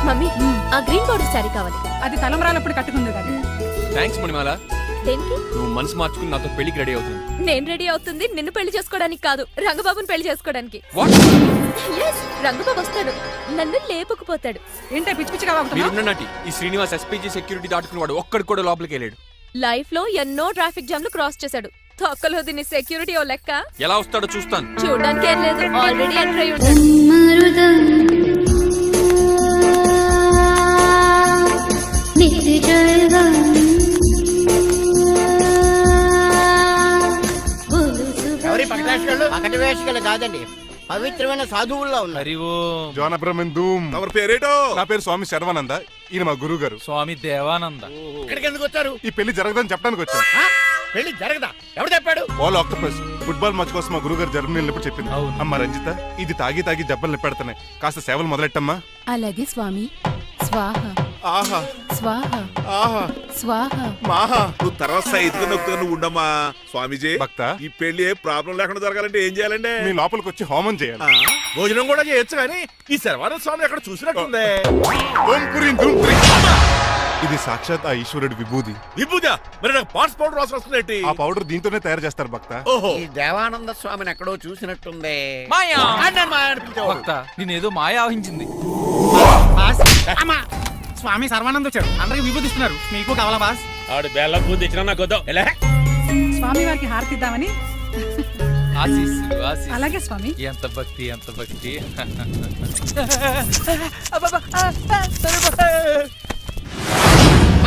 మమ్మీ, ఆ గ్రీన్ బోర్డర్ శారీ కావాలి. అది తలంబ్రాలప్పుడు కట్టుకుంది కదా. థ్యాంక్స్ మణిమాల, దేనికి? నువ్వు మనసు మార్చుకుని నాతో పెళ్లికి రెడీ అవుతుంది. నేను రెడీ అవుతుంది నిన్ను పెళ్లి చేసుకోవడానికి కాదు, రంగబాబుని పెళ్లి చేసుకోవడానికి. Yes, రంగబాబు వస్తాడు, నన్ను లేపుకుపోతాడు. ఏంటే పిచ్చి పిచ్చిగా వాగుతున్నావ్? మీరున్నటి ఈ శ్రీనివాస్ ఎస్పీజీ సెక్యూరిటీ దాటుకుని ఒక్కడు కూడా లోపలికి వెళ్ళాడు. లైఫ్ లో ఎన్నో ట్రాఫిక్ జామ్లు క్రాస్ చేశాడు. తొక్కలో దీన్ని సెక్యూరిటీ ఓ లెక్క. ఎలా వస్తాడో చూస్తాను. చూడడానికి ఏం లేదు, ఆల్రెడీ ఎంటర్ అయి ఉంటాడు. ఎవరి పకటి వేషగాళ్ళు కాదండి, పవిత్రమైన సాధువుల్లో ఉన్నారు. జోన బ్రహ్మం ఎవరి పేరేటో? నా పేరు స్వామి శర్వానంద, ఈయన మా గురువు గారు. స్వామి దేవానంద. ఇక్కడికి ఎందుకు వచ్చారు? ఈ పెళ్లి జరగదని చెప్పడానికి వచ్చాం. పెళ్లి జరగదా? ఎవరు చెప్పాడు? వాల్ ఆక్టోపస్ ఫుట్బాల్ మ్యాచ్ కోసం మా గురువు గారు జర్మనీ వెళ్ళినప్పుడు చెప్పింది. అమ్మ రంజిత, ఇది తాగి తాగి జబ్బలు నిప్పెడుతున్నాయి, కాస్త సేవలు మొదలెట్టమ్మా. అలాగే స్వామి. స్వాహ ఆహా స్వాహ ఆహా స్వాహ. మాహా. నువ్వు తర్వాత సైతుగా నొక్కుతా నువ్వు ఉండమ్మా. స్వామీజీ భక్త, ఈ పెళ్లి ఏ ప్రాబ్లం లేకుండా జరగాలంటే ఏం చేయాలండి? మీ లోపలికి వచ్చి హోమం చేయాలి. భోజనం కూడా చేయొచ్చు కానీ ఈ శర్వానంద స్వామి ఎక్కడ చూసినట్టుంది. ఓం పురీం ధూం పురీం. ఇది సాక్షాత్ ఆ ఈశ్వరుడి విభూది. విభూజ మరి నాకు పాన్స్ పౌడర్ అవసరం వస్తుంది. ఆ పౌడర్ దీంతోనే తయారు చేస్తారు భక్త. ఓహో, ఈ దేవానంద స్వామిని ఎక్కడో చూసినట్టుంది. మాయా నన్ను మాయ అనిపించేవాడు. భక్త, నేనేదో మాయ ఆవహించింది. స్వామి సర్వానంద్ వచ్చాడు, అందరికి విభూతిస్తున్నారు. మీకు కావాలా బాస్? ఆడు బెల్లం పూజ తెచ్చినా నాకు వద్దాం. ఎలా? స్వామి వారికి హారతిద్దామని. ఆశీస్సులు, ఆశీస్సులు. అలాగే స్వామి. ఎంత భక్తి, ఎంత భక్తి.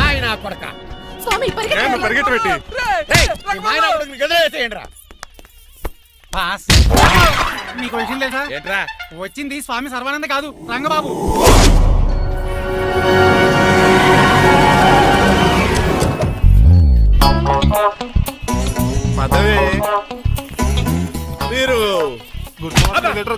ఆయన కొడక స్వామి పరిగెట్టు పెట్టి గదిలేసేయండిరా. బాస్, మీకు విషయం తెలుసా? ఏంట్రా? వచ్చింది స్వామి సర్వానంద కాదు, రంగబాబు. పదవే మీరు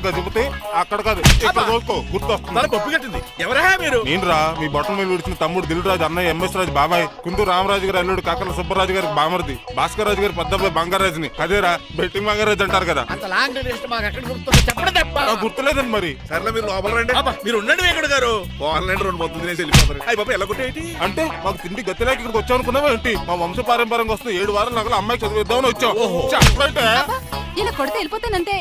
గజపతి అక్కడ కాదు, ఇక్కడ చూసుకో, గుర్తొస్తుంది. తన పప్పు కట్టింది. ఎవరా మీరు? నేను రా, మీ బొట్టల మీద విడిచిన తమ్ముడు దిల్ రాజు, అన్నయ్య ఎంఎస్ రాజు బాబాయ్, కుందూరు రామరాజు గారు అల్లుడు కాకల సుబ్బరాజు గారికి బామర్ది, భాస్కర్ రాజు గారి పెద్దబ్బాయి బంగారాజుని. అదేరా బెట్టింగ్ బంగారాజు అంటారు కదా. అంత లాంగ్ లిస్ట్ మాకు ఎక్కడ గుర్తుంది? చెప్పడం తప్ప. గుర్తులేదండి మరి. సర్లే మీరు లోపల రండి. మీరు ఉండండి వెంకట గారు. ఆన్లైన్ 2 మొత్తం తినేసి వెళ్ళిపోతారు. అయ్యి బాబా ఎలా కొట్టేటి? అంటే మాకు తిండి గతిలేక ఇక్కడికి వచ్చాం అనుకున్నావా ఏంటి? మా వంశ పారంపర్యంగా వస్తుంది 7 వారాలు నగలు అమ్మాయి చదివిద్దామని వచ్చాం. చెప్పంటే ఇలా కొడితే వెళ్ళిపోతానంతే.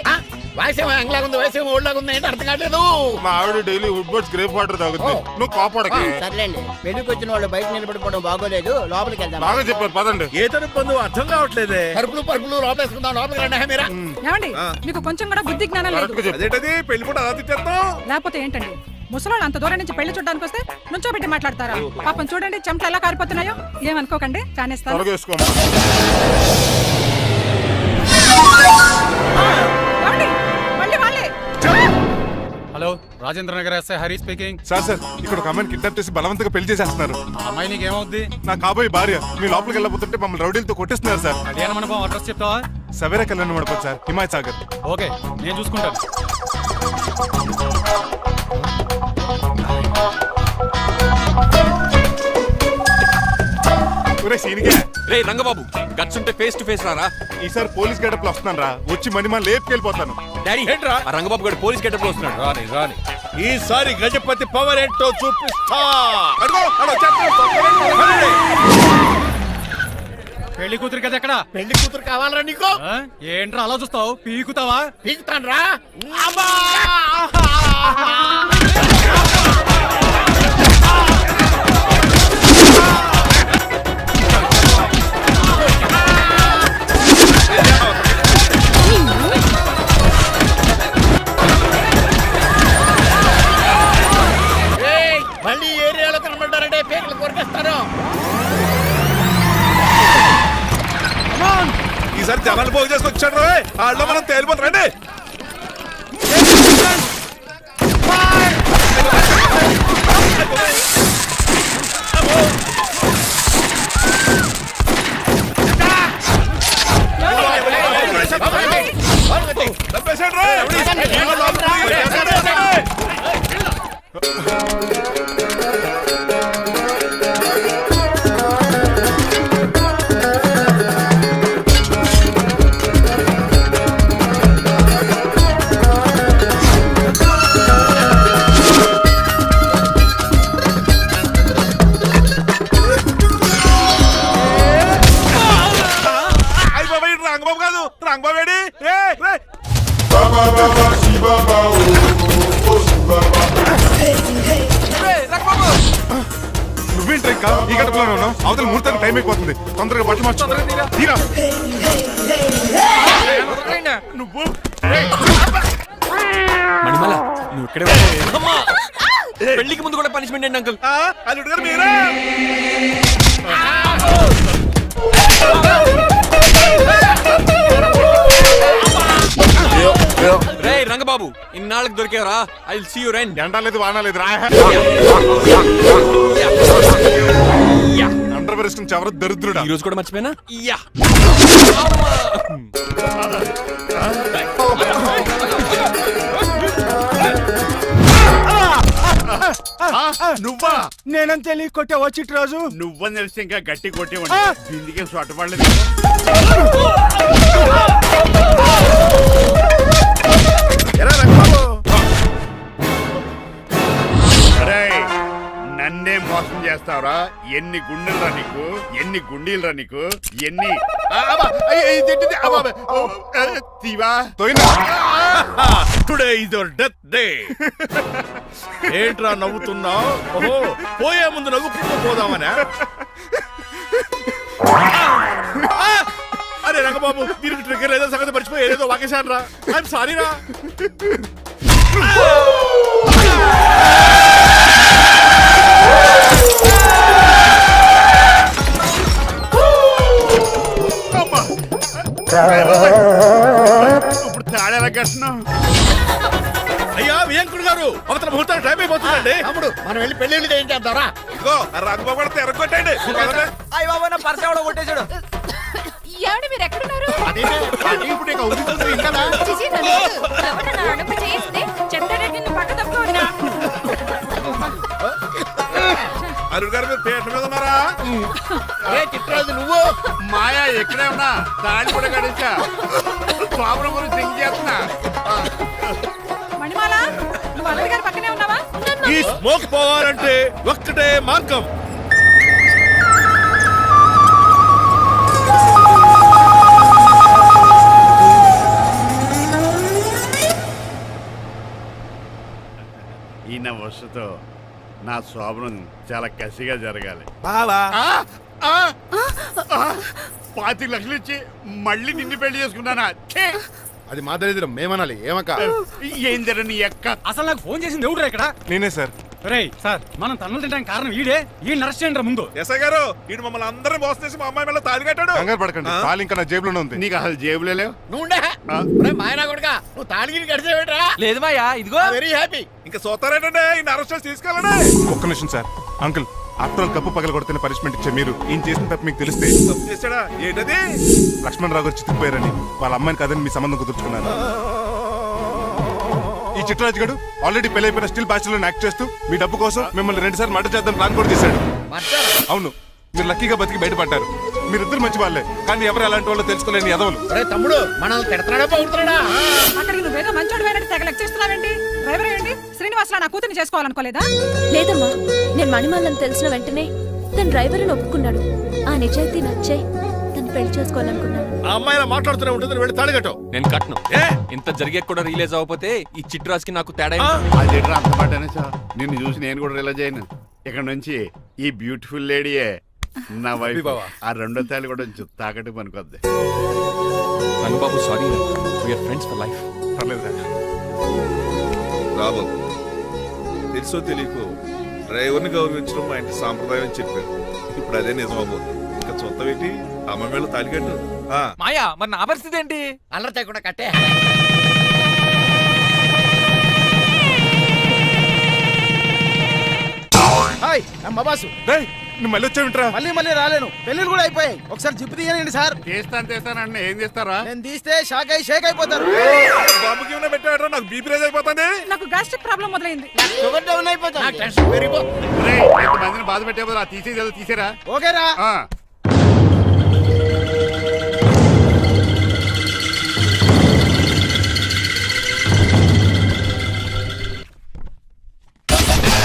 వయసేమో ఎంగ్లాగా ఉంది, వయసేమో ఓళ్ళగా ఉంది, ఏంటి అర్థం కావట్లేదు. మా ఆవిడ daily Woodward's gripe water తాగుతుంది, నువ్వు కాపాడకి. సర్లేండి, పెళ్లికి వచ్చిన వాళ్ళు బయట నిలబడిపోవడం బాగోలేదు, లోపలికి వెళ్దాం. బాగా చెప్పారు, పదండి. ఏ తరపు బంధువు అర్థం కావట్లేదే. పరుపులు పరుపులు లోపలేసుకుందాం, లోపలికి రండి. మీరా ఏమండి, మీకు కొంచెం కూడా బుద్ధి జ్ఞానం లేదు. కరెక్ట్గా చెప్పు. అదేంటది పెళ్లి కూడా అలా తిట్టేస్తాం. లేకపోతే ఏంటండి, ముసలాళ్ళు అంత దూరం నుంచి పెళ్లి చూడడానికి వస్తే నుంచోబెట్టి మాట్లాడతారా? పాపం చూడండి చెమటలు ఎలా కారిపోతున్నాయో. ఏమనుకోకండి, కానిస్తాను. త్వరగా వేసుకోమా. ఏమండి, మళ్ళీ వాళ్ళే. Hello, Rajendra Nagar SI Hari speaking. Sir ఇక్కడ ఒక అమ్మాయిని కిడ్నాప్ చేసి బలవంతంగా పెళ్లి చేసేస్తున్నారు. ఆ అమ్మాయి నీకేమవుద్ది? నా కాబోయే భార్య. మీ లోపలికి వెళ్ళబోతుంటే మమ్మల్ని రౌడీలతో కొట్టేస్తున్నారు సార్. కళ్యాణ మండపం అడ్రస్ చెప్తావా? సవేరా కళ్యాణ మండపం సార్, హిమాయత్ సాగర్. ఓకే, నేను చూసుకుంటాను. రే రంగబాబు, గట్స్ ఉంటే ఫేస్ టు ఫేస్ రారా. ఈసారి పోలీస్ గెటప్ లో వస్తున్నాను రా, వచ్చి మణిమా లేపుకెళ్ళిపోతాను. డాడీ ఏంట్రా? ఆ రంగబాబు గారు పోలీస్ గెటప్ లో వస్తున్నాడు. రాని రాని ఈసారి గజపతి పవర్ ఏంటో చూపిస్తా. పెళ్లి కూతురు కదా ఎక్కడ? పెళ్లి కూతురు కావాలరా నీకు? ఏంట్రా అలా చూస్తావు? పీకుతావా? పీకుతాను రా. మళ్ళీ ఏరియాలో జనాలు పోగు చేసుకొచ్చాడు వాళ్ళు మనం తేలిపోతాం రండి. చంపేశాడు రా. రంగబాబు కాదు, రంగబాబు ఏడి? నువ్వేంటి ఇంకా ఈ గడపలోనే ఉన్నావు? అవతల ముహూర్తానికి టైం అయిపోతుంది. తొందరగా బట్టలు మార్చు. తీరా. నువ్వు మణిమల నువ్వు ఇక్కడే పెళ్లికి ముందు కూడా పనిష్మెంట్ ఏంటి అంకుల్? అల్లుడు గారు మీరా? రే రంగబాబు ఇన్నాళ్ళకి దొరికేవరా? I will see you rain. ఎండాలేదు వానాలేదు రా. అండర్వేర్ ఇష్టం చెవర దరిద్రుడా. ఈ రోజు కూడా మర్చిపోయినా? యా నువ్వా? నేనంత తెలియ కొట్టే వచ్చి రోజు నువ్వని తెలిసి ఇంకా గట్టి కొట్టేవాడి. బిందికే సొట్టపడలేదు. నన్నే మోసం చేస్తావురా? ఎన్ని గుండెలరా నీకు, ఎన్ని గుండీలరా నీకు, ఎన్ని today is your death day. ఏంట్రా నవ్వుతున్నావు? ఓహో పోయే ముందు నవ్వుకుంటూ పోదామనా? అరే రంగబాబు దీనికి ట్రిగ్గర్ ఏదో సంగతి మర్చిపోయి ఏదో వాకేశాను రా. ఐఎమ్ సారీ రా. ఇప్పుడు తాడేలా కట్టినావు? అయ్యా వియంకుడు గారు అవతల ముహూర్తానికి టైం అయిపోతుందండి. అప్పుడు మనం వెళ్ళి పెళ్లి చేయించేద్దారా? ఇదిగో రంగబాబు కూడా తెరగొట్టండి. అయ్య బాబా నా పర్స్ ఎవడో కొట్టేశాడు. ఏమండి మీరు ఎక్కడున్నారు? ఇప్పుడు ఇక ఉరుకుతుంది ఇంకా. చిచి, నన్ను ఎవరన్నా అడుగు చేస్తే చెత్తరెడ్డి నిన్ను పక్క తప్పుకోవద్దురా. అల్లుడు గారు మీరు పేట మీద ఉన్నారా? చిట్రాజు నువ్వు మాయా ఎక్కడే ఉన్నా తాడి కూడా గడించా. ప్రాబ్లం గురించి థింక్ చేస్తున్నా. మణిమాల నువ్వు అల్లుడి గారి పక్కనే ఉన్నావా? ఈ స్మోక్ పోవాలంటే ఒక్కటే మార్గం. ఈయన వస్తుతో నా శోభనం చాలా కసిగా జరగాలి. బావా 25 లక్షలు ఇచ్చి మళ్ళీ నిన్ను పెళ్లి చేసుకున్నానా? అది మా దరిద్రం మేమనాలి. ఏమక్క ఏం జరని ఎక్క. అసలు నాకు ఫోన్ చేసింది ఎవడు ఇక్కడ? నేనే సార్. రేయ్ సార్, మనం తన్నులు తినడానికి కారణం ఈడే. ఈ అరెస్ట్ చేయండి ముందు. ఎస్ఐ గారు వీడు మమ్మల్ని అందరినీ మోసం చేసి మా అమ్మాయి మీద తాళి కట్టాడు. కంగారు పడకండి, తాళి ఇంకా నా జేబులోనే ఉంది. నీకు అసలు జేబులే లేవు. నువ్వు మాయనా కొడుకా నువ్వు తాళగిరి గడిచేవేట్రా? లేదు మాయా, ఇదిగో వెరీ హ్యాపీ. ఇంకా సోతారేటండి ఈయన అరెస్ట్ చేసి తీసుకెళ్ళండి. ఒక్క నిమిషం సార్. అంకుల్ ఆఫ్టర్ కప్పు పగల కొడితేనే పనిష్మెంట్ ఇచ్చే మీరు ఈయన చేసిన తప్పు మీకు తెలిస్తే తప్పు చేశాడా? ఏంటది? లక్ష్మణరావు గారు చితికిపోయారని వాళ్ళ అమ్మాయిని కదని మీ సంబంధం కుదుర్చుకున్నారు. ఈ చిట్రాజు గడు ఆల్రెడీ పెళ్ళైపోయిన స్టిల్ బ్యాచులర్ యాక్ట్ చేస్తూ మీ డబ్బు కోసం మిమ్మల్ని 2 సార్లు మర్డర్ చేద్దాం ప్లాన్ కూడా చేశాడు. అవును, మీరు లక్కీగా బతికి బయటపడ్డారు. మీరిద్దరు మంచి వాళ్ళే, కానీ ఎవరు అలాంటి వాళ్ళు తెలుసుకోలేని ఎదవలు. తమ్ముడు మనల్ని తిడతాడా పౌడుతున్నాడా? అక్కడికి నువ్వేదో మంచోడు వేరే తెగ లెక్చేస్తున్నావేంటి? డ్రైవర్ ఏంటి? శ్రీనివాసరావు నా కూతుర్ని చేసుకోవాలనుకోలేదా? లేదమ్మా, నేను మణిమాలని తెలిసిన వెంటనే తన డ్రైవర్ ఒప్పుకున్నాడు. ఆ నిజాయితీ నచ్చే తను పెళ్లి చేసుకోవాలనుకున్నాను. ఆ అమ్మాయిలా మాట్లాడుతూనే ఉంటుంది, వెళ్ళి తాళి కట్టు. నేను కట్ను. ఇంత జరిగే కూడా రియలైజ్ అవ్వకపోతే ఈ చిట్రాజ్కి నాకు తేడా అది అంత మాట అనేసా? నిన్ను చూసి నేను కూడా రిలైజ్ అయ్యాను. ఇక్కడ నుంచి ఈ బ్యూటిఫుల్ లేడీయే నా వైఫ్. ఆ 2వ తాళి కూడా తాకట్టు పనికొద్ది. Rangababu sorry, we are friends for life. పర్లేదు. రాబాబు తెలుసో తెలియకో డ్రైవర్ని గౌరవించడం మా ఇంటి సాంప్రదాయం అని చెప్పారు. ఇప్పుడు అదే నిజం అవ్వదు. ఇంకా అట్లా చూస్తావేంటి అమ్మ మేళ తాలికట్టు మాయా మరి నా పరిస్థితి ఏంటి? అల్లరి చేయకుండా కట్టే. హాయ్ అమ్మ బాసు. డేయ్ నువ్వు మళ్ళీ వచ్చావింట్రా? మళ్ళీ రాలేను, పెళ్ళిళ్ళు కూడా అయిపోయాయి. ఒకసారి జిప్పు తీయనండి సార్. చేస్తానండి ఏం చేస్తారా? నేను తీస్తే షేక్ అయిపోతారు. బాబుకి ఏమైనా పెట్టాడరా? నాకు బీపీ రేజ్ అయిపోతుంది. నాకు గ్యాస్ట్రిక్ ప్రాబ్లం మొదలైంది. షుగర్ డౌన్ అయిపోతుంది. నాకు టెన్షన్ పెరిగిపో. మందిని బాధ పెట్టే తీసేది తీసేరా. ఓకేరా.